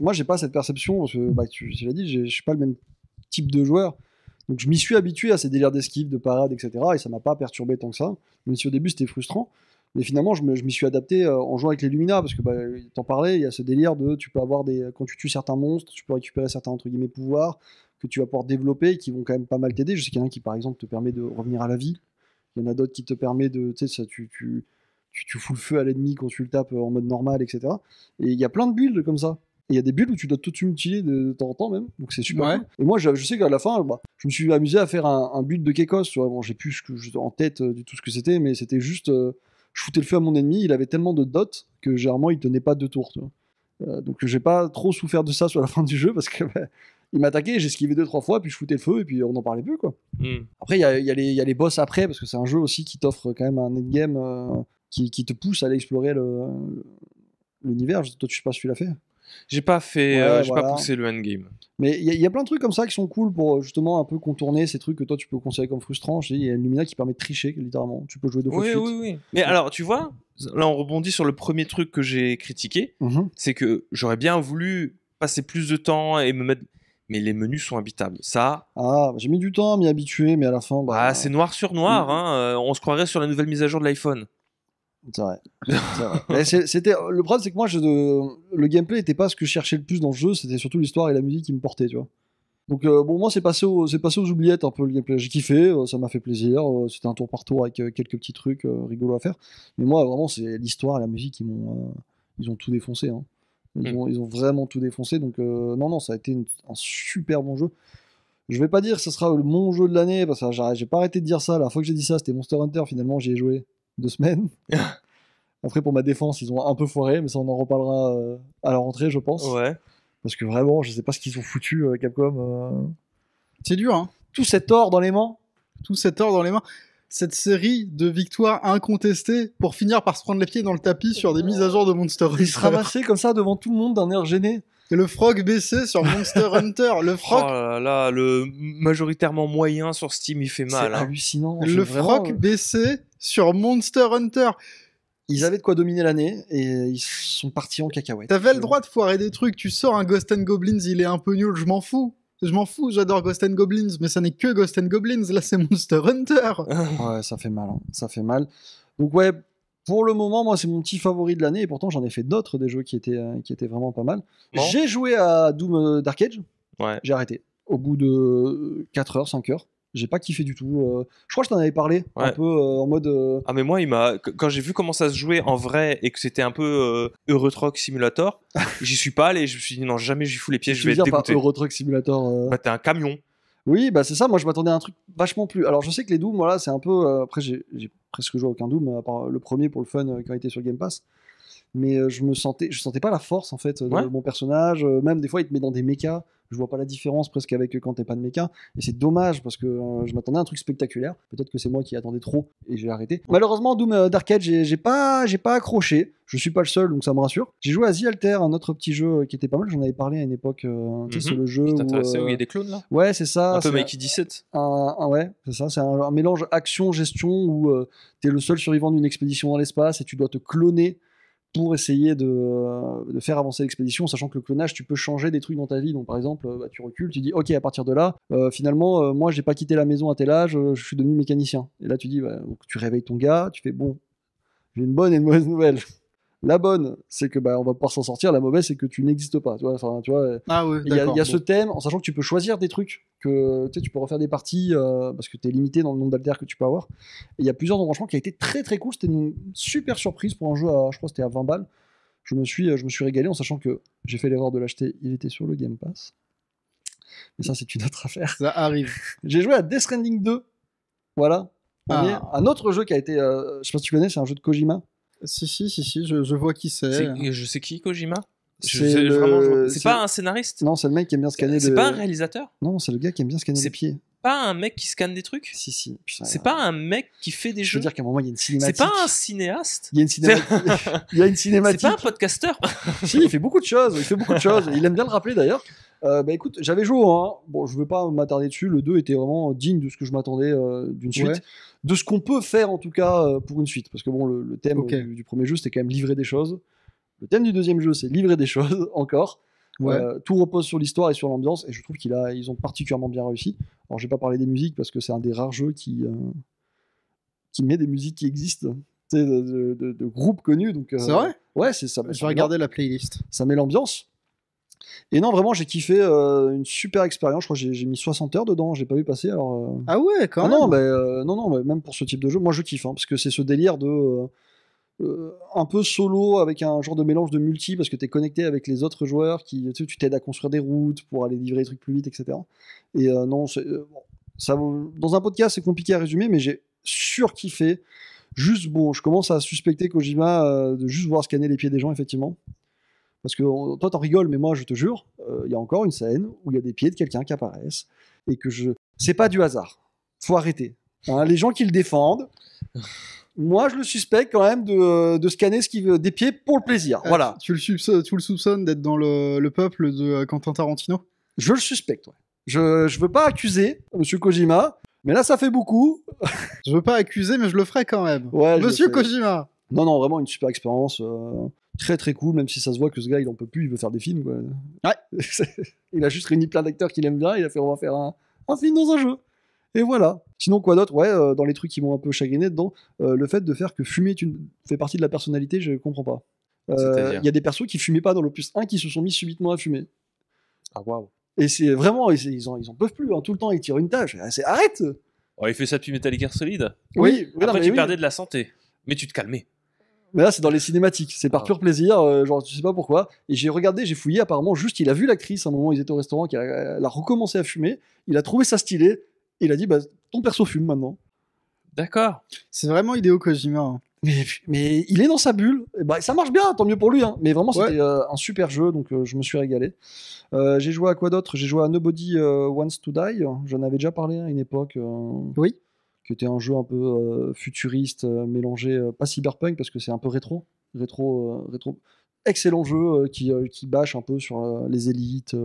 moi, j'ai pas cette perception, parce que tu l'as dit, je suis pas le même type de joueur. Donc je m'y suis habitué à ces délires d'esquive, de parade, etc. Et ça m'a pas perturbé tant que ça. Même si au début c'était frustrant. Mais finalement, je m'y suis adapté en jouant avec les Lumina, parce que t'en parlais, il y a ce délire de tu peux avoir quand tu tues certains monstres, tu peux récupérer certains entre guillemets pouvoirs que tu vas pouvoir développer et qui vont quand même pas mal t'aider. Je sais qu'il y en a un qui par exemple te permet de revenir à la vie. Il y en a d'autres qui te permet de, tu sais, tu fous le feu à l'ennemi quand tu le tapes en mode normal, etc. Et il y a plein de builds comme ça. Et il y a des builds où tu dois tout multiplier de temps en temps même, donc c'est super cool. Et moi, je sais qu'à la fin, je me suis amusé à faire un build de Kekos. Tu vois. Bon, j'ai plus en tête du tout ce que c'était, mais c'était juste, je foutais le feu à mon ennemi, il avait tellement de dots que généralement il tenait pas 2 tours. Tu vois. Donc j'ai pas trop souffert de ça sur la fin du jeu parce que il m'attaquait, j'esquivais 2-3 fois, puis je foutais le feu et puis on n'en parlait plus quoi. Après, il y a les boss après parce que c'est un jeu aussi qui t'offre quand même un endgame qui te pousse à aller explorer l'univers. Toi, je sais pas si tu l'as fait. J'ai pas fait, j'ai pas poussé le endgame. Mais il y a plein de trucs comme ça qui sont cool pour justement un peu contourner ces trucs que toi tu peux considérer comme frustrants. Il y a une Lumina qui permet de tricher littéralement. Tu peux jouer 2 fois de suite. Oui. Mais alors, tu vois, là on rebondit sur le premier truc que j'ai critiqué, c'est que j'aurais bien voulu passer plus de temps et me mettre. Mais les menus sont habitables. Ça. J'ai mis du temps à m'y habituer, mais à la fin. C'est noir sur noir. On se croirait sur la nouvelle mise à jour de l'iPhone. C'est vrai. Le problème, c'est que moi, le gameplay n'était pas ce que je cherchais le plus dans le jeu, c'était surtout l'histoire et la musique qui me portaient, tu vois. Donc, moi, c'est passé aux oubliettes un peu le gameplay. J'ai kiffé, ça m'a fait plaisir. C'était un tour par tour avec quelques petits trucs rigolos à faire. Mais moi, vraiment, c'est l'histoire et la musique ils ont tout défoncé. Hein. Ils ont vraiment tout défoncé. Donc, non, ça a été un super bon jeu. Je vais pas dire que ce sera mon jeu de l'année, parce que j'ai pas arrêté de dire ça. La fois que j'ai dit ça, c'était Monster Hunter. Finalement, j'y ai joué 2 semaines. Après, pour ma défense, ils ont un peu foiré, mais ça, on en reparlera à la rentrée, je pense. Ouais. Parce que vraiment, je sais pas ce qu'ils ont foutu, Capcom. C'est dur, hein. Tout cet or dans les mains. Cette série de victoires incontestées pour finir par se prendre les pieds dans le tapis sur des mises à jour de Monster Hunter. Ils se ramassaient comme ça devant tout le monde d'un air gêné. Et le frog baissé sur Monster Hunter. Le frog. Oh là là, le majoritairement moyen sur Steam, il fait mal. C'est hallucinant. Le frog baissé sur Monster Hunter. Ils avaient de quoi dominer l'année et ils sont partis en cacahuète. T'avais le droit de foirer des trucs. Tu sors un Ghost and Goblins, il est un peu nul, je m'en fous. J'adore Ghost and Goblins, mais ça n'est que Ghost and Goblins. Là, c'est Monster Hunter. Ouais, ça fait mal. Hein. Ça fait mal. Donc, ouais, pour le moment, moi, c'est mon petit favori de l'année. Et pourtant, j'en ai fait d'autres, des jeux qui étaient vraiment pas mal. Bon. J'ai joué à Doom Dark Age. Ouais. J'ai arrêté. Au bout de 4 heures, 5 heures. J'ai pas kiffé du tout. Je crois que je t'en avais parlé, un peu en mode. Ah, mais moi, quand j'ai vu comment ça se jouait en vrai et que c'était un peu Euro Truck Simulator, j'y suis pas allé. Je me suis dit non, jamais j'y fous les pieds, je vais être dégoûté. Euro Truck Simulator. T'es un camion. Oui, c'est ça. Moi, je m'attendais à un truc vachement plus. Alors, je sais que les Doom, voilà, c'est un peu. Après, j'ai presque joué à aucun Doom, à part le premier pour le fun qui a été sur le Game Pass. Mais je sentais pas la force en fait de mon personnage. Même des fois, il te met dans des mechas. Je vois pas la différence presque avec quand t'es pas de mecha. Et c'est dommage parce que je m'attendais à un truc spectaculaire. Peut-être que c'est moi qui attendais trop et j'ai arrêté. Malheureusement, Doom Dark Age, j'ai pas accroché. Je suis pas le seul, donc ça me rassure. J'ai joué à The Alter, un autre petit jeu qui était pas mal. J'en avais parlé à une époque. Tu sais, c'est le jeu où il y a des clones là. Ouais, c'est ça. Un peu Mikey 17. Ouais, c'est ça. C'est un mélange action-gestion où t'es le seul survivant d'une expédition dans l'espace et tu dois te cloner pour essayer de faire avancer l'expédition, sachant que le clonage, tu peux changer des trucs dans ta vie. Donc, par exemple, tu recules, tu dis, ok, à partir de là, finalement, moi, j'ai pas quitté la maison à tel âge, je suis devenu mécanicien. Et là, tu dis, donc, tu réveilles ton gars, tu fais, bon, j'ai une bonne et une mauvaise nouvelle. La bonne, c'est que on va pouvoir s'en sortir. La mauvaise, c'est que tu n'existes pas. Tu vois, il y a ce thème, en sachant que tu peux choisir des trucs, que tu peux refaire des parties parce que tu es limité dans le nombre d'alters que tu peux avoir. Et il y a plusieurs embranchements qui a été très très cool. C'était une super surprise pour un jeu je crois que c'était à 20 balles. Je me suis régalé en sachant que j'ai fait l'erreur de l'acheter. Il était sur le Game Pass. Mais ça, c'est une autre affaire. Ça arrive. J'ai joué à Death Stranding 2. Voilà. Un autre jeu qui a été. Je sais pas si tu connais, c'est un jeu de Kojima. Si, je vois qui c'est. Je sais qui, Kojima. C'est pas un scénariste. Non, c'est le mec qui aime bien scanner. C'est pas un réalisateur. Non, c'est le gars qui aime bien scanner les pieds. pas un mec qui scanne des trucs? Si. Putain, c'est pas un mec qui fait des je jeux? veux dire qu'à un moment, il y a une cinématique. C'est pas un cinéaste? Il y a une cinématique. C'est pas un podcaster? Si, il fait beaucoup de choses. Il aime bien le rappeler d'ailleurs. Écoute, j'avais joué au 1. Bon, je veux pas m'attarder dessus. Le 2 était vraiment digne de ce que je m'attendais d'une suite. Ouais. De ce qu'on peut faire en tout cas pour une suite. Parce que bon, le thème du premier jeu, c'était quand même livrer des choses. Le thème du deuxième jeu, c'est livrer des choses encore. Ouais. Tout repose sur l'histoire et sur l'ambiance. Et je trouve qu'ils ont particulièrement bien réussi. Alors, je vais pas parler des musiques parce que c'est un des rares jeux qui met des musiques qui existent. Tu sais, de groupes connus. Donc, c'est vrai? Ouais, c'est ça. Je vais regarder la playlist. Ça met l'ambiance. Et non, vraiment, j'ai kiffé une super expérience. Je crois que j'ai mis 60 heures dedans, je l'ai pas vu passer. Alors, Ah ouais, quand même. Non, même pour ce type de jeu, moi je kiffe, parce que c'est ce délire de un peu solo avec un genre de mélange de multi, parce que tu es connecté avec les autres joueurs qui tu t'aides à construire des routes pour aller livrer des trucs plus vite, etc. Et non, ça, dans un podcast, c'est compliqué à résumer, mais j'ai surkiffé. Juste, bon, je commence à suspecter Kojima de juste voir scanner les pieds des gens, effectivement. Parce que toi, t'en rigoles, mais moi, je te jure, il y a encore une scène où il y a des pieds de quelqu'un qui apparaissent et que c'est pas du hasard. Faut arrêter. Hein, les gens qui le défendent, moi, je le suspecte quand même de scanner des pieds pour le plaisir. Voilà. Tu le soupçonnes d'être dans le peuple de Quentin Tarantino? Je le suspecte, ouais. Je veux pas accuser Monsieur Kojima, mais là, ça fait beaucoup. Je veux pas accuser, mais je le ferai quand même. Ouais, Monsieur Kojima. Non, vraiment une super expérience. Très très cool, même si ça se voit que ce gars il en peut plus, il veut faire des films quoi. Ouais. Il a juste réuni plein d'acteurs qu'il aime bien, il a fait on va faire un film dans un jeu. Et voilà. Sinon quoi d'autre? Ouais, dans les trucs qui m'ont un peu chagriné dedans, le fait de faire que fumer fait partie de la personnalité, je comprends pas. Il y a des persos qui fumaient pas dans l'opus 1 qui se sont mis subitement à fumer. Ah waouh. Et c'est vraiment, ils en peuvent plus, tout le temps ils tirent une tâche. Arrête. Oh, il fait ça depuis Metal Gear Solid. Oui. Après tu perdais de la santé, mais tu te calmais. Mais là, c'est dans les cinématiques. C'est par pur plaisir. Genre, je sais pas pourquoi. Et j'ai fouillé. Apparemment, juste, il a vu l'actrice à un moment où ils étaient au restaurant, elle a recommencé à fumer. Il a trouvé ça stylé. Et il a dit, ton perso fume maintenant. D'accord. C'est vraiment Hideo Kojima. Hein. Mais il est dans sa bulle. Et ça marche bien, tant mieux pour lui. Hein. Mais vraiment, c'était un super jeu. Donc, je me suis régalé. J'ai joué à quoi d'autre? J'ai joué à Nobody Wants to Die. J'en avais déjà parlé à une époque. Oui. Qui était un jeu un peu futuriste, mélangé, pas cyberpunk parce que c'est un peu rétro. Excellent jeu qui bâche un peu sur les élites.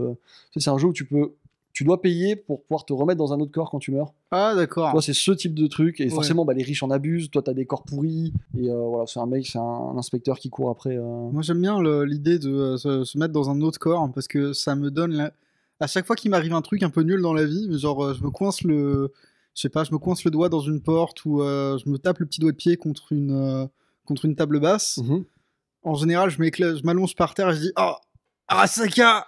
C'est un jeu où tu dois payer pour pouvoir te remettre dans un autre corps quand tu meurs. Ah d'accord. Toi c'est ce type de truc et forcément les riches en abusent. Toi t'as des corps pourris et voilà, c'est un inspecteur qui court après. Moi j'aime bien l'idée de se mettre dans un autre corps parce que ça me donne à chaque fois qu'il m'arrive un truc un peu nul dans la vie, mais genre je me coince le doigt dans une porte ou je me tape le petit doigt de pied contre une table basse. Mm-hmm. En général, je m'allonge par terre et je dis « Oh, Arasaka !»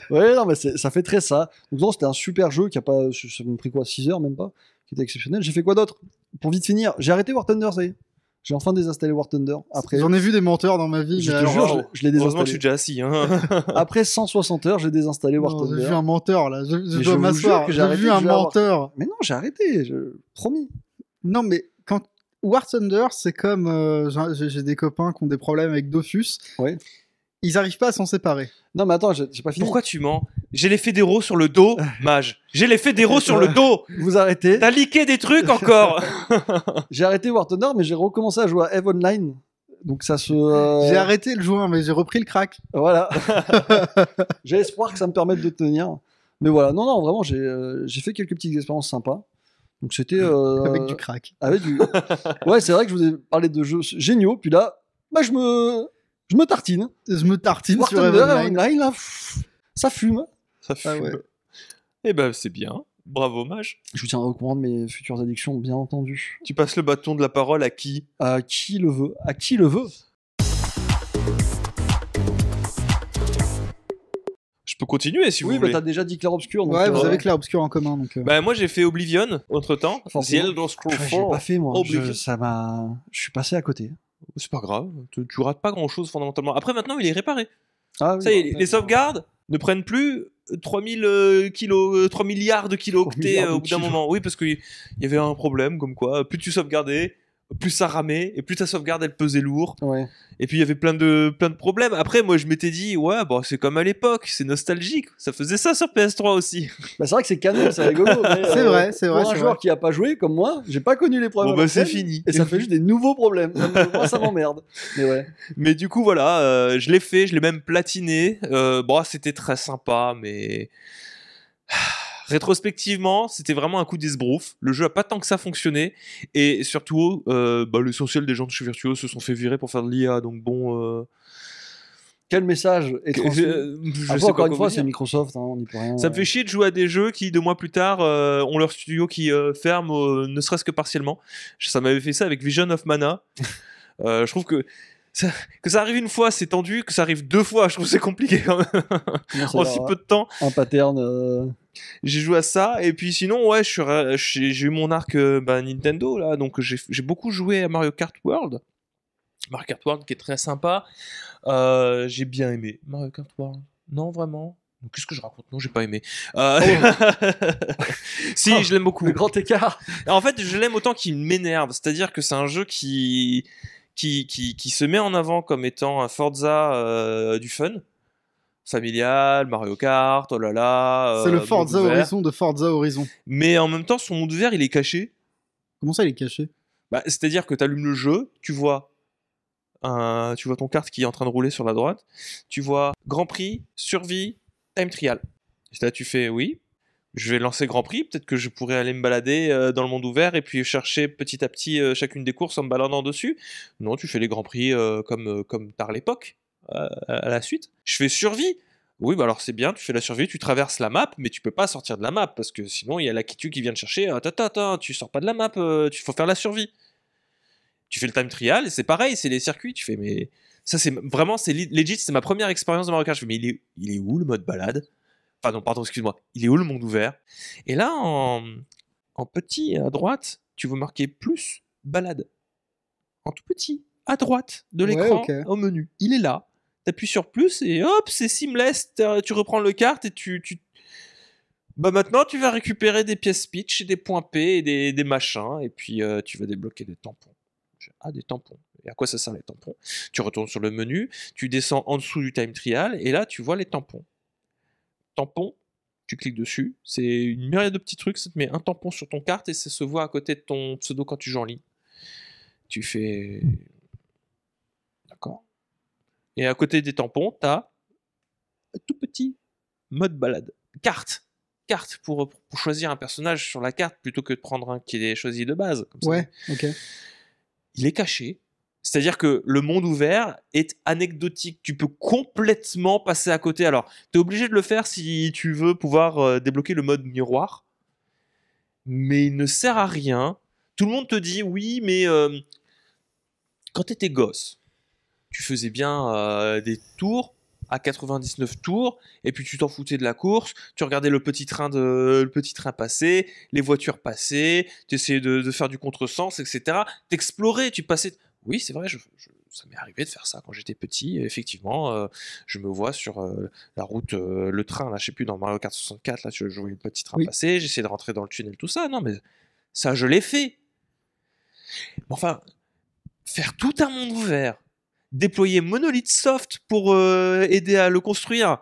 Ouais, non, mais ça fait très ça. Donc non, c'était un super jeu qui a pas... Ça m'a pris quoi, 6 heures même pas, qui était exceptionnel. J'ai fait quoi d'autre? Pour vite finir, j'ai arrêté War Thunder, ça y est. J'ai enfin désinstallé War Thunder. Après, j'en ai vu des menteurs dans ma vie. Je te jure, je l'ai désinstallé. Heureusement que je suis déjà assis. Hein. Après 160 heures, j'ai désinstallé War Thunder. J'ai vu un menteur là. Je dois m'asseoir. J'ai vu un menteur. Mais non, j'ai arrêté. Promis. Non, mais quand War Thunder, c'est comme j'ai des copains qui ont des problèmes avec Dofus. Ouais. Ils arrivent pas à s'en séparer. Non, mais attends, j'ai pas fini. Pourquoi tu mens? J'ai les fédéraux sur le dos, mage. J'ai les fédéraux sur le dos. Vous arrêtez. T'as leaké des trucs encore. J'ai arrêté War Thunder, mais j'ai recommencé à jouer à EVE Online. Donc ça se. J'ai arrêté le jouer, mais j'ai repris le crack. Voilà. J'ai espoir que ça me permette de tenir. Mais voilà, non, vraiment, j'ai fait quelques petites expériences sympas. Donc c'était. Avec du crack. Ouais, c'est vrai que je vous ai parlé de jeux géniaux. Puis là, je me tartine. Je me tartine War sur Thunder, Online. là, ça fume. Ça fume. Ah ouais. Eh ben, c'est bien. Bravo, mage. Je vous tiendrai au courant de mes futures addictions, bien entendu. Tu passes le bâton de la parole à qui? À qui le veut. À qui le veut. Je peux continuer si vous voulez. Oui, t'as déjà dit Clair Obscur. Ouais, vous avez Clair Obscur en commun. Donc, Bah, moi, j'ai fait Oblivion, entre-temps. The Elder Scrolls 4. J'ai pas fait, moi. Oblivion. Je suis passé à côté. C'est pas grave. Tu rates pas grand-chose, fondamentalement. Après, maintenant, il est réparé. Ah, oui, ça y est, les sauvegardes ne prennent plus 3 milliards de kilooctets au bout d'un moment. Oui, parce qu'il y avait un problème, comme quoi, plus tu sauvegardais, plus ça ramait, et plus ta sauvegarde elle pesait lourd. Ouais. Et puis il y avait plein de problèmes. Après, moi je m'étais dit, ouais, bon, c'est comme à l'époque, c'est nostalgique. Ça faisait ça sur PS3 aussi. Bah, c'est vrai que c'est canon, c'est rigolo. Mais, c'est vrai. Pour un joueur qui a pas joué comme moi, j'ai pas connu les problèmes. Bon, bah c'est fini. Et ça fait juste des nouveaux problèmes. Moi, ça m'emmerde. Mais ouais. Mais du coup, voilà, je l'ai fait, je l'ai même platiné. Bon, c'était très sympa, mais. Rétrospectivement, c'était vraiment un coup d'esbrouf. Le jeu a pas tant que ça fonctionné. Et surtout, l'essentiel des gens de chez Virtuos se sont fait virer pour faire de l'IA. Donc bon. Quel message est transmis je sais encore pas une fois, dire. c'est Microsoft, hein, on n'y peut rien. Ça me fait chier de jouer à des jeux qui, 2 mois plus tard, ont leur studio qui ferme, ne serait-ce que partiellement. Ça m'avait fait ça avec Vision of Mana. Je trouve que ça arrive une fois, c'est tendu. Que ça arrive 2 fois, je trouve que c'est compliqué quand même. En si peu de temps. Un pattern. J'ai joué à ça, et puis sinon, ouais, j'ai eu mon arc Nintendo, là, donc j'ai beaucoup joué à Mario Kart World. Mario Kart World qui est très sympa. J'ai bien aimé Mario Kart World. Non, vraiment. Qu'est-ce que je raconte? Non, j'ai pas aimé. Si, je l'aime beaucoup. Le grand écart. En fait, je l'aime autant qu'il m'énerve. C'est-à-dire que c'est un jeu qui se met en avant comme étant un Forza du fun. Familial, Mario Kart, oh là là. C'est le Forza Horizon de Forza Horizon. Mais en même temps, son monde vert, il est caché. Comment ça, il est caché? C'est-à-dire que tu allumes le jeu, tu vois ton kart qui est en train de rouler sur la droite, tu vois Grand Prix, Survie, Time Trial. Et là, tu fais oui, je vais lancer Grand Prix, peut-être que je pourrais aller me balader dans le monde ouvert et puis chercher petit à petit chacune des courses en me baladant dessus. Non, tu fais les Grands Prix comme tard l'époque. À la suite. Je fais survie. Oui, bah alors c'est bien, tu fais la survie, tu traverses la map, mais tu peux pas sortir de la map parce que sinon il y a la Kitu qui vient te chercher. Attends, tu sors pas de la map, tu faut faire la survie. Tu fais le time trial et c'est pareil, c'est les circuits. Tu fais, mais ça c'est vraiment, c'est legit, c'est ma première expérience de Mario Kart. Je fais, mais il est où le mode balade? Enfin non, pardon, excuse-moi. Il est où le monde ouvert? Et là, en petit à droite, tu veux marquer plus balade. En tout petit, à droite de l'écran, au menu. Il est là. T'appuies sur plus et hop, c'est seamless. Tu reprends le kart et tu... Bah maintenant, tu vas récupérer des pièces pitch, des points P et des machins. Et puis, tu vas débloquer des tampons. Ah, des tampons. Et à quoi ça sert les tampons? Tu retournes sur le menu, tu descends en dessous du time trial et là, tu vois les tampons. Tampon, tu cliques dessus. C'est une myriade de petits trucs. Ça te met un tampon sur ton kart et ça se voit à côté de ton pseudo quand tu joues en ligne. Tu fais... D'accord. Et à côté des tampons, t'as un tout petit mode balade. Carte pour choisir un personnage sur la carte plutôt que de prendre un qui est choisi de base. Comme ça. Ouais, ok. Il est caché. C'est-à-dire que le monde ouvert est anecdotique. Tu peux complètement passer à côté. Alors, t'es obligé de le faire si tu veux pouvoir débloquer le mode miroir. Mais il ne sert à rien. Tout le monde te dit, oui, mais quand t'étais gosse, tu faisais bien des tours à 99 tours, et puis tu t'en foutais de la course, tu regardais le petit train passer, les voitures passer, tu essayais de faire du contresens, etc. T'explorais, tu passais... Oui, c'est vrai, ça m'est arrivé de faire ça quand j'étais petit, et effectivement, je me vois sur la route, le train, là, je sais plus, dans Mario Kart 64, là, je voyais le petit train passer, j'essayais de rentrer dans le tunnel, tout ça, non, mais ça, je l'ai fait. Enfin, faire tout un monde ouvert, déployer Monolith Soft pour aider à le construire.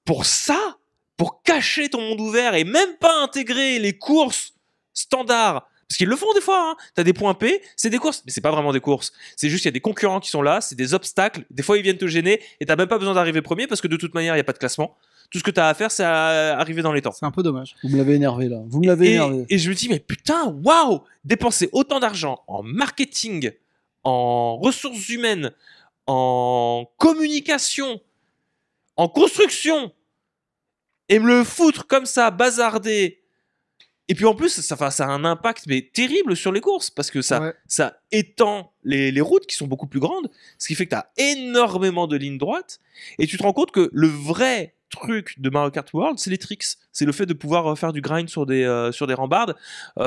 Pour ça, pour cacher ton monde ouvert et même pas intégrer les courses standards. Parce qu'ils le font des fois, hein. T'as des points P, c'est des courses, mais c'est pas vraiment des courses. C'est juste qu'il y a des concurrents qui sont là, c'est des obstacles. Des fois, ils viennent te gêner et t'as même pas besoin d'arriver premier parce que de toute manière, il y a pas de classement. Tout ce que t'as à faire, c'est arriver dans les temps. C'est un peu dommage. Vous me l'avez énervé là. Vous me l'avez énervé. Et je me dis, mais putain, waouh, dépenser autant d'argent en marketing, en ressources humaines, en communication, en construction, et me le foutre comme ça, bazarder. Et puis en plus, ça a un impact mais terrible sur les courses, parce que ça étend les routes qui sont beaucoup plus grandes, ce qui fait que tu as énormément de lignes droites, et tu te rends compte que le vrai truc de Mario Kart World, c'est les tricks. C'est le fait de pouvoir faire du grind sur des rambardes,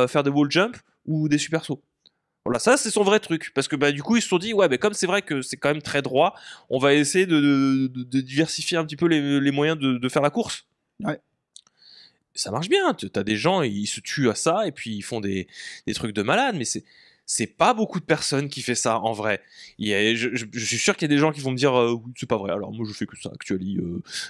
faire des wall jump ou des super sauts. Voilà, ça c'est son vrai truc, parce que du coup ils se sont dit ouais, mais comme c'est vrai que c'est quand même très droit, on va essayer de diversifier un petit peu les moyens de faire la course. Ouais. Ça marche bien, t'as des gens, ils se tuent à ça et puis ils font des trucs de malade, mais C'est pas beaucoup de personnes qui fait ça en vrai. Je suis sûr qu'il y a des gens qui vont me dire oui, c'est pas vrai. Alors moi je fais que ça actually.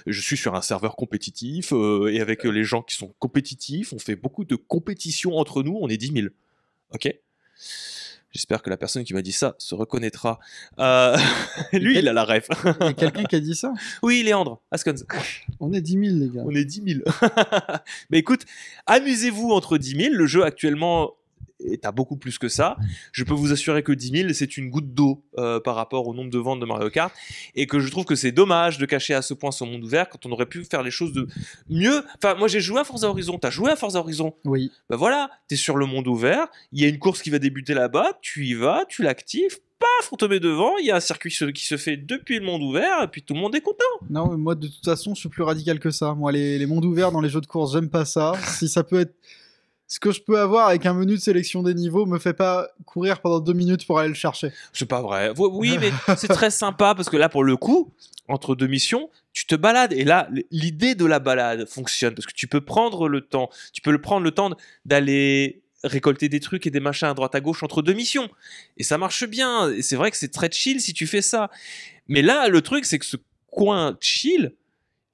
Je suis sur un serveur compétitif et avec les gens qui sont compétitifs, on fait beaucoup de compétitions entre nous. On est 10 000. Ok. J'espère que la personne qui m'a dit ça se reconnaîtra. Lui, il a la ref. Il y a quelqu'un qui a dit ça? Oui, Léandre, Askons. On est 10 000, les gars. On est 10 000. Mais écoute, amusez-vous entre 10 000. Le jeu actuellement est à beaucoup plus que ça. Je peux vous assurer que 10 000, c'est une goutte d'eau par rapport au nombre de ventes de Mario Kart. Et que je trouve que c'est dommage de cacher à ce point son monde ouvert quand on aurait pu faire les choses de mieux. Enfin, moi j'ai joué à Forza Horizon. T'as joué à Forza Horizon? Oui. Bah voilà, t'es sur le monde ouvert. Il y a une course qui va débuter là-bas. Tu y vas, tu l'actives. Paf, on te met devant. Il y a un circuit qui se fait depuis le monde ouvert. Et puis tout le monde est content. Non, mais moi de toute façon, je suis plus radical que ça. Moi, les mondes ouverts dans les jeux de course, j'aime pas ça. Si ça peut être. Ce que je peux avoir avec un menu de sélection des niveaux me fait pas courir pendant 2 minutes pour aller le chercher. C'est pas vrai. Oui, mais c'est très sympa parce que là, pour le coup, entre 2 missions, tu te balades. Et là, l'idée de la balade fonctionne parce que tu peux prendre le temps. Tu peux prendre le temps d'aller récolter des trucs et des machins à droite à gauche entre 2 missions. Et ça marche bien. Et c'est vrai que c'est très chill si tu fais ça. Mais là, le truc, c'est que ce coin chill,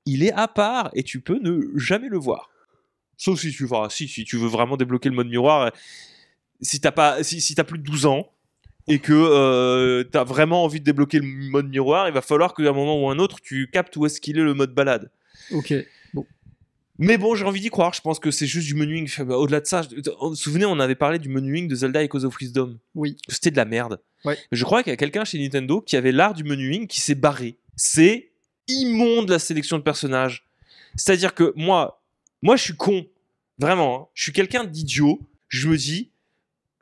il est à part et tu peux ne jamais le voir. Sauf si tu veux vraiment débloquer le mode miroir, si t'as plus de 12 ans et que t'as vraiment envie de débloquer le mode miroir, il va falloir qu'à un moment ou un autre, tu captes où est-ce qu'il est le mode balade. Ok, bon. Mais bon, j'ai envie d'y croire, je pense que c'est juste du menuing. Au-delà de ça, vous vous souvenez, on avait parlé du menuing de Zelda Echoes of Wisdom. Oui. C'était de la merde. Ouais. Mais je crois qu'il y a quelqu'un chez Nintendo qui avait l'art du menuing qui s'est barré. C'est immonde la sélection de personnages. C'est-à-dire que moi je suis con. Vraiment, hein. Je suis quelqu'un d'idiot. Je me dis,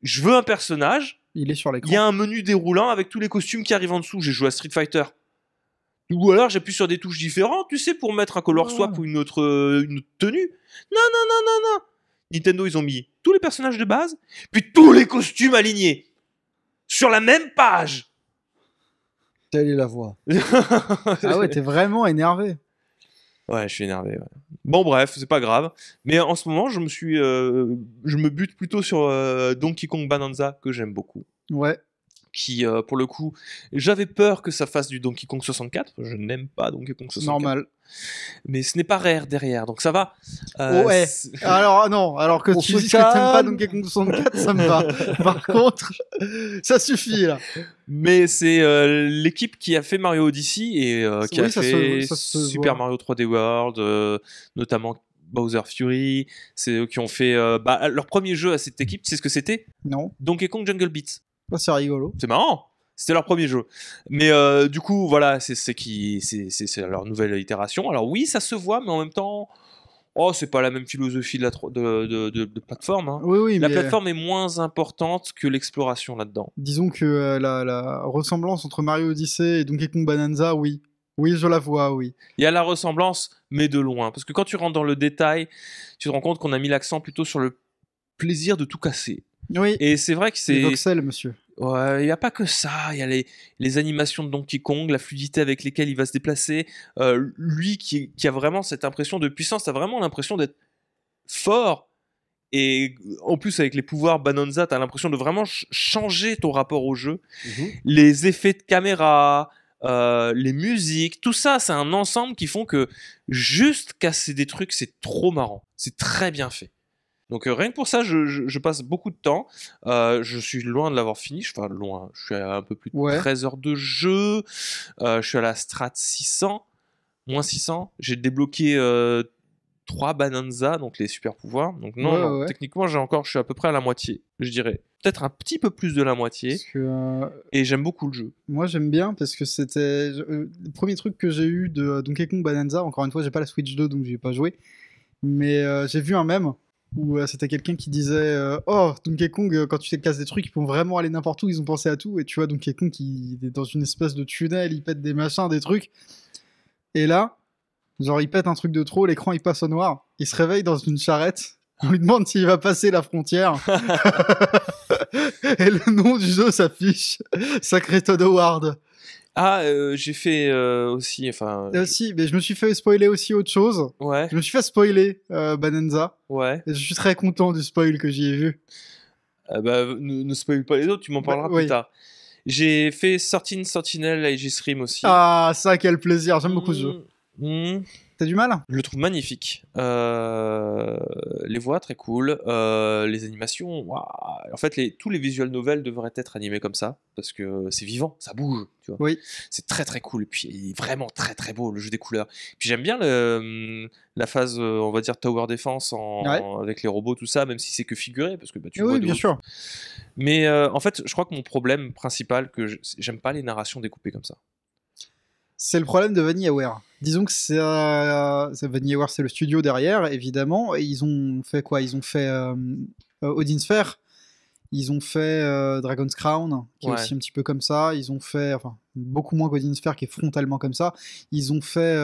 je veux un personnage. Il est sur l'écran. Il y a un menu déroulant avec tous les costumes qui arrivent en dessous. J'ai joué à Street Fighter. Ou alors j'appuie sur des touches différentes, tu sais, pour mettre un color swap ou une autre tenue. Non. Nintendo, ils ont mis tous les personnages de base, puis tous les costumes alignés. Sur la même page. Telle est la voix. Ah ouais, t'es vraiment énervé. Ouais, je suis énervé. Ouais. Bon, bref, c'est pas grave. Mais en ce moment, je me bute plutôt sur Donkey Kong Bonanza, que j'aime beaucoup. Ouais. Qui, pour le coup, j'avais peur que ça fasse du Donkey Kong 64. Je n'aime pas Donkey Kong 64. Normal. Mais ce n'est pas Rare derrière, donc ça va. Ouais. Alors non, alors que tu dis que t'aimes pas Donkey Kong 64, ça me va. Par contre, ça suffit là. Mais c'est l'équipe qui a fait Mario Odyssey et qui a fait Super Mario 3D World, notamment Bowser Fury. C'est eux qui ont fait leur premier jeu à cette équipe. Tu sais ce que c'était? Non. Donkey Kong Jungle Beat. Oh, c'est rigolo. C'est marrant. C'était leur premier jeu. Mais du coup, voilà, c'est leur nouvelle itération. Alors oui, ça se voit, mais en même temps, c'est pas la même philosophie de plateforme. Hein. Oui, la plateforme est moins importante que l'exploration là-dedans. Disons que la ressemblance entre Mario Odyssey et Donkey Kong Bonanza, oui. Oui, je la vois, oui. Il y a la ressemblance, mais de loin. Parce que quand tu rentres dans le détail, tu te rends compte qu'on a mis l'accent plutôt sur le plaisir de tout casser. Oui. Et c'est vrai que c'est... Les voxels, monsieur. Ouais, il n'y a pas que ça. Il y a les animations de Donkey Kong, la fluidité avec lesquelles il va se déplacer. Lui qui a vraiment cette impression de puissance, t'as vraiment l'impression d'être fort. Et en plus, avec les pouvoirs Bonanza, t'as l'impression de vraiment changer ton rapport au jeu. Les effets de caméra, les musiques, tout ça, c'est un ensemble qui font que juste casser des trucs, c'est trop marrant. C'est très bien fait. Donc rien que pour ça, je passe beaucoup de temps. Je suis loin de l'avoir fini. Enfin, loin. Je suis à un peu plus de 13 heures de jeu. Je suis à la strat 600. Moins 600. J'ai débloqué 3 Bonanza, donc les super pouvoirs. Donc non, techniquement, je suis à peu près à la moitié, je dirais. Peut-être un petit peu plus de la moitié. Et j'aime beaucoup le jeu. Moi, j'aime bien parce que c'était le premier truc que j'ai eu de Donkey Kong Bonanza. Encore une fois, j'ai pas la Switch 2, donc j'y ai pas joué. Mais j'ai vu un mème où c'était quelqu'un qui disait oh, Donkey Kong, quand tu te casses des trucs, ils peuvent vraiment aller n'importe où, ils ont pensé à tout. Et tu vois Donkey Kong qui est dans une espèce de tunnel, il pète des machins, des trucs. Et là, genre il pète un truc de trop, l'écran il passe au noir, il se réveille dans une charrette, on lui demande s'il va passer la frontière. Et le nom du jeu s'affiche, Sacré Todd Howard. Ah, j'ai fait aussi, enfin... Aussi, mais je me suis fait spoiler aussi autre chose. Ouais. Je me suis fait spoiler Bonanza. Ouais. Et je suis très content du spoil que j'y ai vu. Ne spoil pas les autres, tu m'en parleras plus tard. J'ai fait 13 Sentinel Aegis Rim aussi. Ah, ça, quel plaisir, j'aime beaucoup ce jeu. T'as du mal ? Je le trouve magnifique. Les voix, très cool. Les animations, waouh. En fait, tous les visual novels devraient être animés comme ça, parce que c'est vivant, ça bouge, tu vois. Oui. C'est très très cool. Et puis, il est vraiment très très beau, le jeu des couleurs. Puis j'aime bien la phase, on va dire, Tower Defense avec les robots, tout ça, même si c'est que figuré, parce que tu vois. Oui, bien sûr. Mais en fait, je crois que mon problème principal, j'aime pas les narrations découpées comme ça. C'est le problème de VanillaWare. Disons que VanillaWare, c'est le studio derrière, évidemment. Et ils ont fait quoi ? Ils ont fait Odin Sphere. Ils ont fait Dragon's Crown, qui est aussi un petit peu comme ça. Ils ont fait, enfin, beaucoup moins qu'Odin Sphere, qui est frontalement comme ça. Ils ont fait...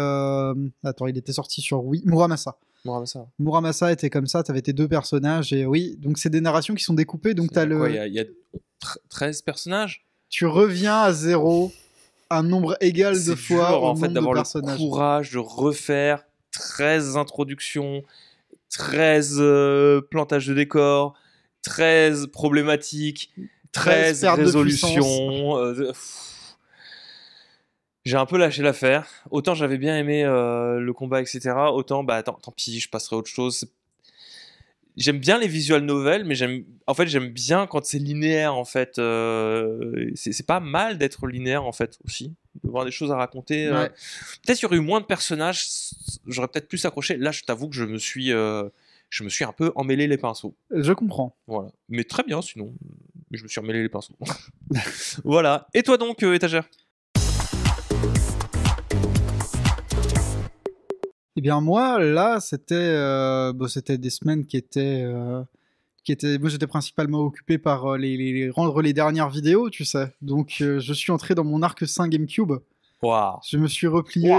Attends, il était sorti sur Wii. Muramasa était comme ça. T'avais tes deux personnages. Et oui, donc c'est des narrations qui sont découpées. Donc t'as le... Il y a 13 personnages. Tu reviens à 0... un nombre égal de fois dur, au en fait, nombre d'avoir de personnages. Le courage de refaire 13 introductions, 13 plantages de décors, 13 problématiques, 13 résolutions. J'ai un peu lâché l'affaire. Autant j'avais bien aimé le combat, etc. Autant, tant pis, je passerai à autre chose. J'aime bien les visual novels, mais j'aime bien quand c'est linéaire, en fait. C'est pas mal d'être linéaire, en fait, aussi. De voir des choses à raconter. Ouais. Peut-être qu'il y aurait eu moins de personnages, j'aurais peut-être plus accroché. Là, je t'avoue que je me suis un peu emmêlé les pinceaux. Je comprends. Voilà. Mais très bien, sinon. Je me suis emmêlé les pinceaux. Voilà. Et toi donc, étagère ? Eh bien moi, là, c'était des semaines qui étaient... Moi, j'étais principalement occupé par rendre les dernières vidéos, tu sais. Donc, je suis entré dans mon arc 5 GameCube. Wow. Je me suis replié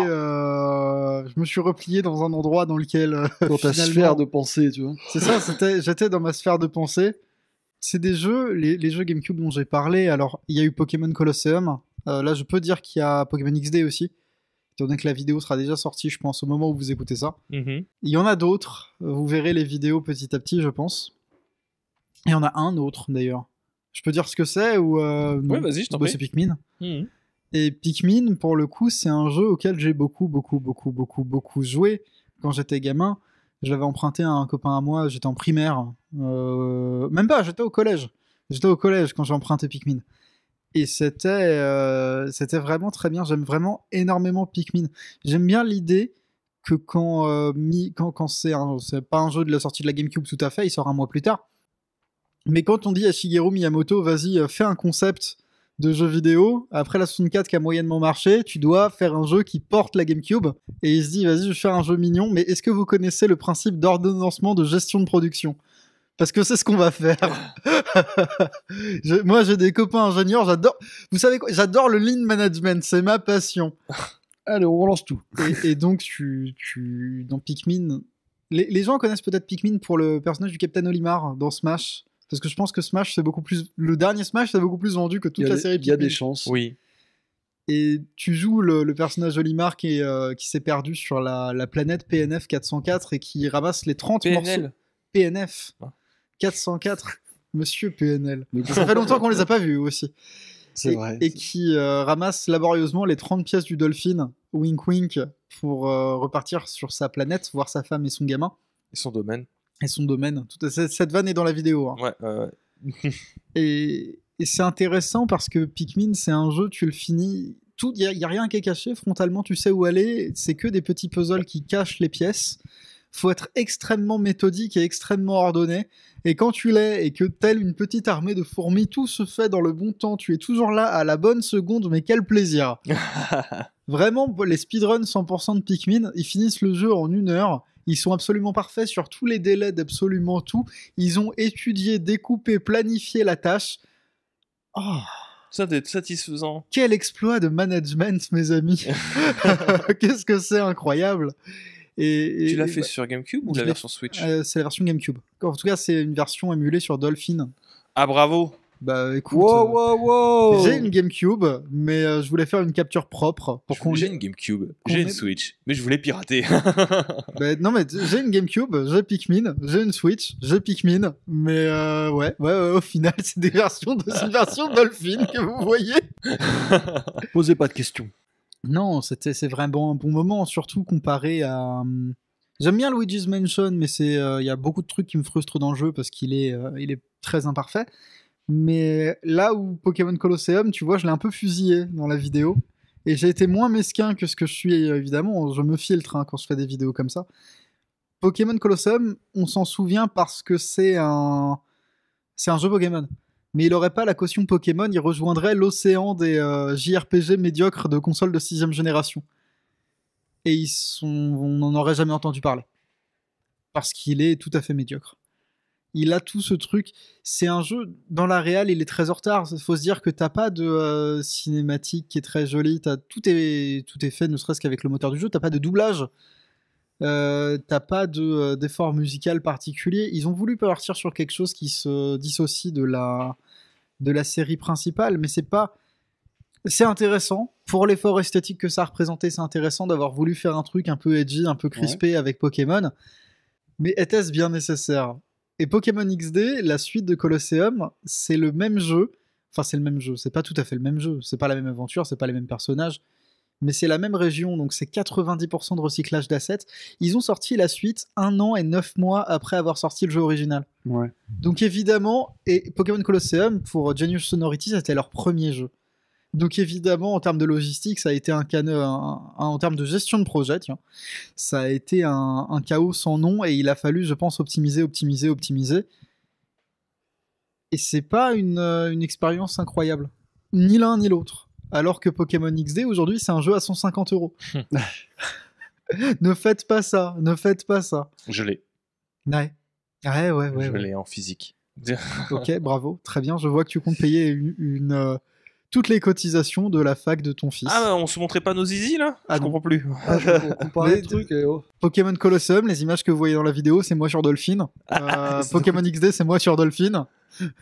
dans un endroit dans lequel... dans ta sphère de pensée, tu vois. C'est ça, j'étais dans ma sphère de pensée. C'est des jeux, les jeux GameCube dont j'ai parlé. Alors, il y a eu Pokémon Colosseum. Là, je peux dire qu'il y a Pokémon XD aussi. Étant donné que la vidéo sera déjà sortie, je pense, au moment où vous écoutez ça. Mm-hmm. Il y en a d'autres. Vous verrez les vidéos petit à petit, je pense. Il y en a un autre, d'ailleurs. Je peux dire ce que c'est ou Oui, vas-y, je t'en prie. C'est Pikmin. Mm-hmm. Et Pikmin, pour le coup, c'est un jeu auquel j'ai beaucoup joué quand j'étais gamin. Je l'avais emprunté à un copain à moi, j'étais en primaire. Même pas, j'étais au collège. J'étais au collège quand j'ai emprunté Pikmin. Et c'était vraiment très bien. J'aime vraiment énormément Pikmin. J'aime bien l'idée que quand c'est pas un jeu de la sortie de la GameCube tout à fait, il sort un mois plus tard. Mais quand on dit à Shigeru Miyamoto, vas-y, fais un concept de jeu vidéo, après la 64 qui a moyennement marché, tu dois faire un jeu qui porte la GameCube. Et il se dit, vas-y, je vais faire un jeu mignon, mais est-ce que vous connaissez le principe d'ordonnancement de gestion de production ? Parce que c'est ce qu'on va faire. Moi, j'ai des copains ingénieurs, j'adore. Vous savez quoi ? J'adore le lean management, c'est ma passion. Allez, on relance tout. Et donc, dans Pikmin, les gens connaissent peut-être Pikmin pour le personnage du Captain Olimar dans Smash. Parce que je pense que Smash, c'est beaucoup plus. Le dernier Smash, c'est beaucoup plus vendu que toute la série Pikmin. Il y a des chances. Oui. Et tu joues le personnage Olimar qui s'est perdu sur la planète PNF 404 et qui ramasse les 30 morceaux. PNF 404. Monsieur PNL. Ça fait longtemps qu'on les a pas vus aussi. C'est vrai. Et qui ramasse laborieusement les 30 pièces du Dolphin, wink wink, pour repartir sur sa planète, voir sa femme et son gamin. Et son domaine. Cette vanne est dans la vidéo. Hein. Ouais. Et c'est intéressant parce que Pikmin, c'est un jeu, tu le finis, il n'y a rien qui est caché, frontalement tu sais où aller, c'est que des petits puzzles qui cachent les pièces. Faut être extrêmement méthodique et extrêmement ordonné. Et quand tu l'es et que telle une petite armée de fourmis, tout se fait dans le bon temps, tu es toujours là à la bonne seconde, mais quel plaisir. Vraiment, les speedruns 100% de Pikmin, ils finissent le jeu en 1 heure. Ils sont absolument parfaits sur tous les délais d'absolument tout. Ils ont étudié, découpé, planifié la tâche. Oh, ça doit être satisfaisant. Quel exploit de management, mes amis. Qu'est-ce que c'est incroyable. Tu l'as fait sur GameCube ou la version Switch ? C'est la version GameCube. En tout cas, c'est une version émulée sur Dolphin. Ah, bravo. Bah écoute, wow. j'ai une GameCube, mais je voulais faire une capture propre pour qu'on. J'ai une GameCube, j'ai une Switch, mais je voulais pirater. Bah, non mais j'ai une GameCube, j'ai Pikmin, j'ai une Switch, j'ai Pikmin, mais ouais, au final c'est des versions Dolphin que vous voyez. Posez pas de questions. Non, c'est vraiment un bon moment, surtout comparé à. J'aime bien Luigi's Mansion, mais il y a beaucoup de trucs qui me frustrent dans le jeu parce qu'il est très imparfait. Mais là où Pokémon Colosseum, tu vois, je l'ai un peu fusillé dans la vidéo. Et j'ai été moins mesquin que ce que je suis, évidemment. Je me filtre quand je fais des vidéos comme ça. Pokémon Colosseum, on s'en souvient parce que c'est un jeu Pokémon. Mais il n'aurait pas la caution Pokémon, il rejoindrait l'océan des JRPG médiocres de consoles de 6ème génération. Et on n'en aurait jamais entendu parler. Parce qu'il est tout à fait médiocre. Il a tout ce truc. C'est un jeu, dans la réal, il est très en retard. Il faut se dire que t'as pas de cinématique qui est très jolie. Tout est fait, ne serait-ce qu'avec le moteur du jeu. T'as pas de doublage. T'as pas d'effort musical particulier. Ils ont voulu partir sur quelque chose qui se dissocie de la série principale, mais c'est pas... C'est intéressant. Pour l'effort esthétique que ça a représenté, c'est intéressant d'avoir voulu faire un truc un peu edgy, un peu crispé avec Pokémon. Mais était-ce bien nécessaire ? Et Pokémon XD, la suite de Colosseum, c'est le même jeu. Enfin, c'est le même jeu. C'est pas tout à fait le même jeu. C'est pas la même aventure, c'est pas les mêmes personnages. Mais c'est la même région, donc c'est 90% de recyclage d'assets. Ils ont sorti la suite 1 an et 9 mois après avoir sorti le jeu original. Ouais. Donc évidemment, et Pokémon Colosseum, pour Genius Sonority, c'était leur premier jeu. Donc évidemment, en termes de logistique, ça a été en termes de gestion de projet, tiens, ça a été un chaos sans nom et il a fallu, je pense, optimiser. Et c'est pas une expérience incroyable, ni l'un ni l'autre. Alors que Pokémon XD aujourd'hui, c'est un jeu à 150 €. Ne faites pas ça. Je l'ai. Ouais. Je l'ai en physique. Ok, bravo, très bien. Je vois que tu comptes payer toutes les cotisations de la fac de ton fils. Ah, on se montrait pas nos zizi là ? Je comprends plus. Pokémon Colosseum, les images que vous voyez dans la vidéo, c'est moi sur Dolphin. Pokémon XD, c'est moi sur Dolphin.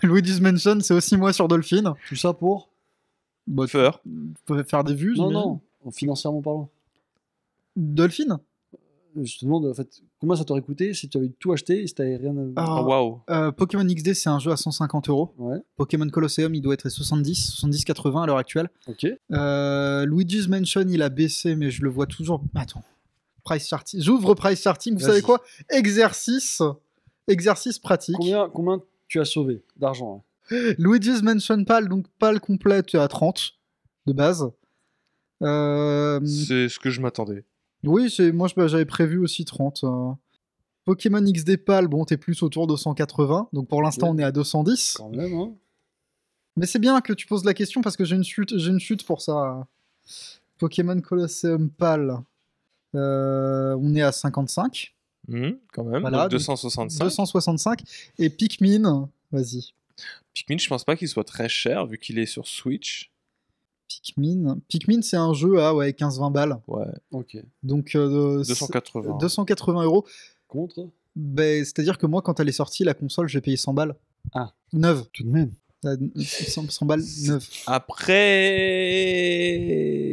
Luigi's Mansion, c'est aussi moi sur Dolphin. Tout ça pour faire des vues. Non, financièrement parlant. Dolphin ? Je te demande, en fait, combien ça t'aurait coûté si tu avais tout acheté et si t'avais rien à... Waouh. Pokémon XD, c'est un jeu à 150 €. Ouais. Pokémon Colosseum, il doit être à 70-80 à l'heure actuelle. Ok. Luigi's Mansion, il a baissé, mais je le vois toujours... Attends. Price charting. J'ouvre Price charting. Vous savez quoi ? Exercice pratique. Combien tu as sauvé d'argent Luigi's Mansion PAL, donc PAL complet, tu es à 30 de base. C'est ce que je m'attendais. Oui, moi j'avais prévu aussi 30. Pokémon XD PAL, bon, t'es plus autour de 180, donc pour l'instant on est à 210. Quand même, hein. Mais c'est bien que tu poses la question parce que j'ai une chute pour ça. Pokémon Colosseum PAL, on est à 55. Quand même, voilà, donc 265. 265. Et Pikmin, vas-y. Pikmin, je pense pas qu'il soit très cher vu qu'il est sur Switch. Pikmin, c'est un jeu à 15-20 balles. Ouais. Ok. Donc 280 €. Contre c'est-à-dire que moi, quand elle est sortie, la console, j'ai payé 100 balles. Ah. Neuve. Tout de même. 100 balles neuve. Après,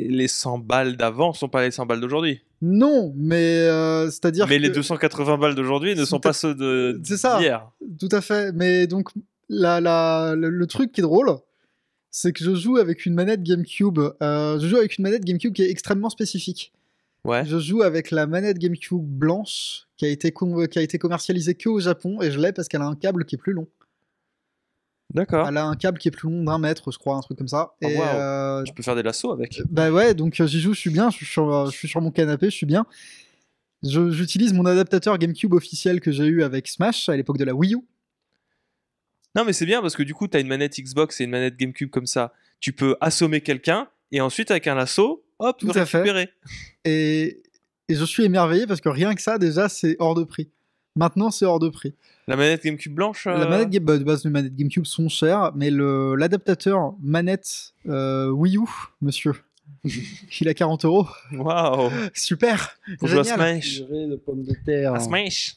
les 100 balles d'avant sont pas les 100 balles d'aujourd'hui. Non, mais c'est-à-dire mais les 280 balles d'aujourd'hui ne sont pas ceux de c'est ça, d'hier. Tout à fait. Mais donc, le truc qui est drôle, c'est que je joue avec une manette GameCube. Je joue avec une manette GameCube qui est extrêmement spécifique. Ouais. Je joue avec la manette GameCube blanche qui a été commercialisée que au Japon et je l'ai parce qu'elle a un câble qui est plus long. D'accord. Elle a un câble qui est plus long d'1 mètre, je crois, un truc comme ça. Oh, wow. Tu peux faire des lassos avec. Bah ouais, donc j'y joue, je suis bien, je suis sur mon canapé, je suis bien. J'utilise mon adaptateur GameCube officiel que j'ai eu avec Smash à l'époque de la Wii U. Non, mais c'est bien parce que du coup, t'as une manette Xbox et une manette GameCube comme ça. Tu peux assommer quelqu'un et ensuite, avec un lasso, hop, tu peux récupérer. Et je suis émerveillé parce que rien que ça, déjà, c'est hors de prix. Maintenant, c'est hors de prix. La manette GameCube blanche La manette de base, les manettes GameCube sont chères, mais l'adaptateur manette Wii U, monsieur, il a 40 €. Waouh. Super. Pour jouer à Smash. De pommes de terre. À Smash.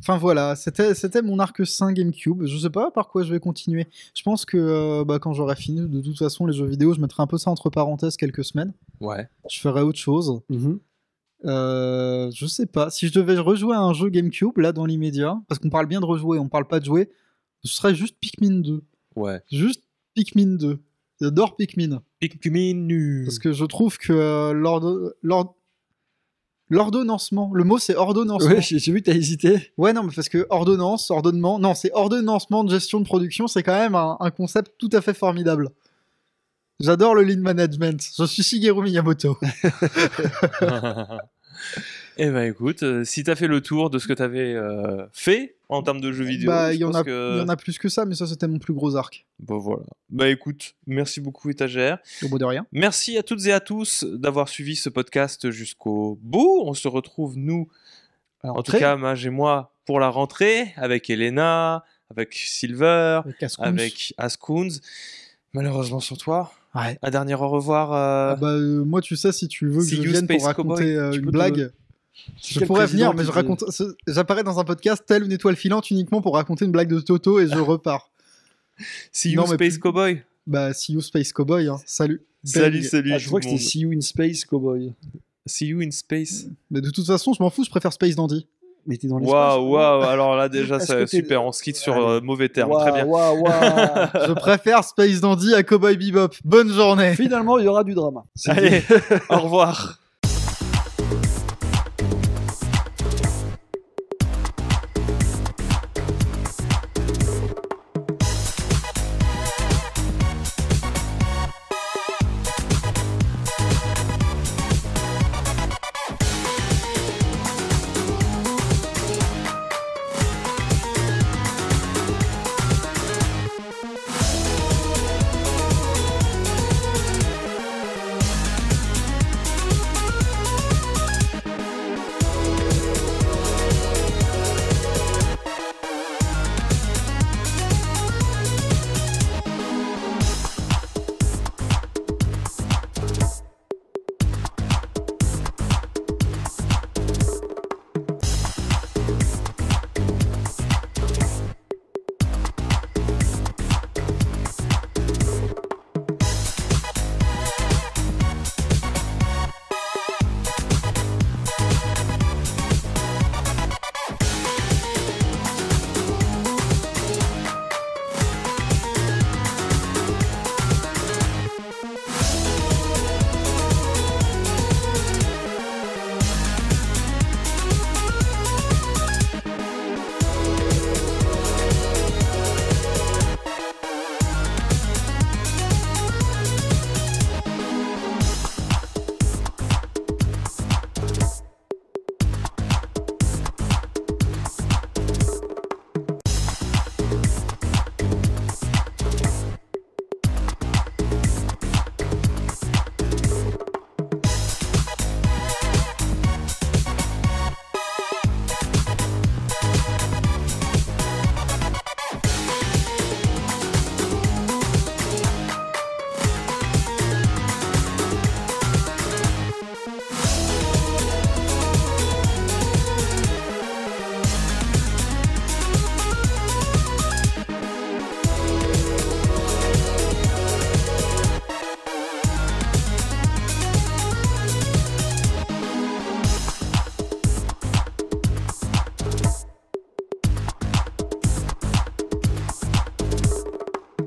Enfin voilà, c'était mon arc 5 GameCube. Je sais pas par quoi je vais continuer. Je pense que quand j'aurai fini, de toute façon, les jeux vidéo, je mettrai un peu ça entre parenthèses quelques semaines. Ouais. Je ferai autre chose. Je sais pas. Si je devais rejouer à un jeu GameCube, là, dans l'immédiat, parce qu'on parle bien de rejouer, on parle pas de jouer, ce serait juste Pikmin 2. Ouais. Juste Pikmin 2. J'adore Pikmin. Pikmin. Parce que je trouve que l'ordonnancement, le mot c'est ordonnancement. Ouais, j'ai vu que t'as hésité. Ouais, non, mais parce que ordonnement, non, c'est ordonnancement de gestion de production, c'est quand même un concept tout à fait formidable. J'adore le lean management. Je suis Shigeru Miyamoto. Eh ben écoute, si t'as fait le tour de ce que t'avais fait en termes de jeux vidéo, il y en a plus que ça, mais ça c'était mon plus gros arc. Bon voilà. Bah écoute, merci beaucoup Étagère. Au bout de rien. Merci à toutes et à tous d'avoir suivi ce podcast jusqu'au bout. On se retrouve nous, en tout cas Mage et moi, pour la rentrée avec Elena, avec Silver, avec Ascoons. Malheureusement sur toi. Ouais. Un dernier au revoir. Moi, tu sais, si tu veux que je vienne pour raconter une blague, je pourrais venir, mais j'apparais dans un podcast tel une étoile filante uniquement pour raconter une blague de Toto et je repars. See you Space Cowboy. Bah, see you Space Cowboy. Hein. Salut. Salut. Je vois que c'était See you in Space Cowboy. See you in Space. Mais de toute façon, je m'en fous, je préfère Space Dandy. Mais t'es dans l'espace. Waouh, alors là déjà c'est super, on se quitte sur mauvais termes, très bien. Je préfère Space Dandy à Cowboy Bebop. Bonne journée. Finalement, il y aura du drama. Allez, au revoir.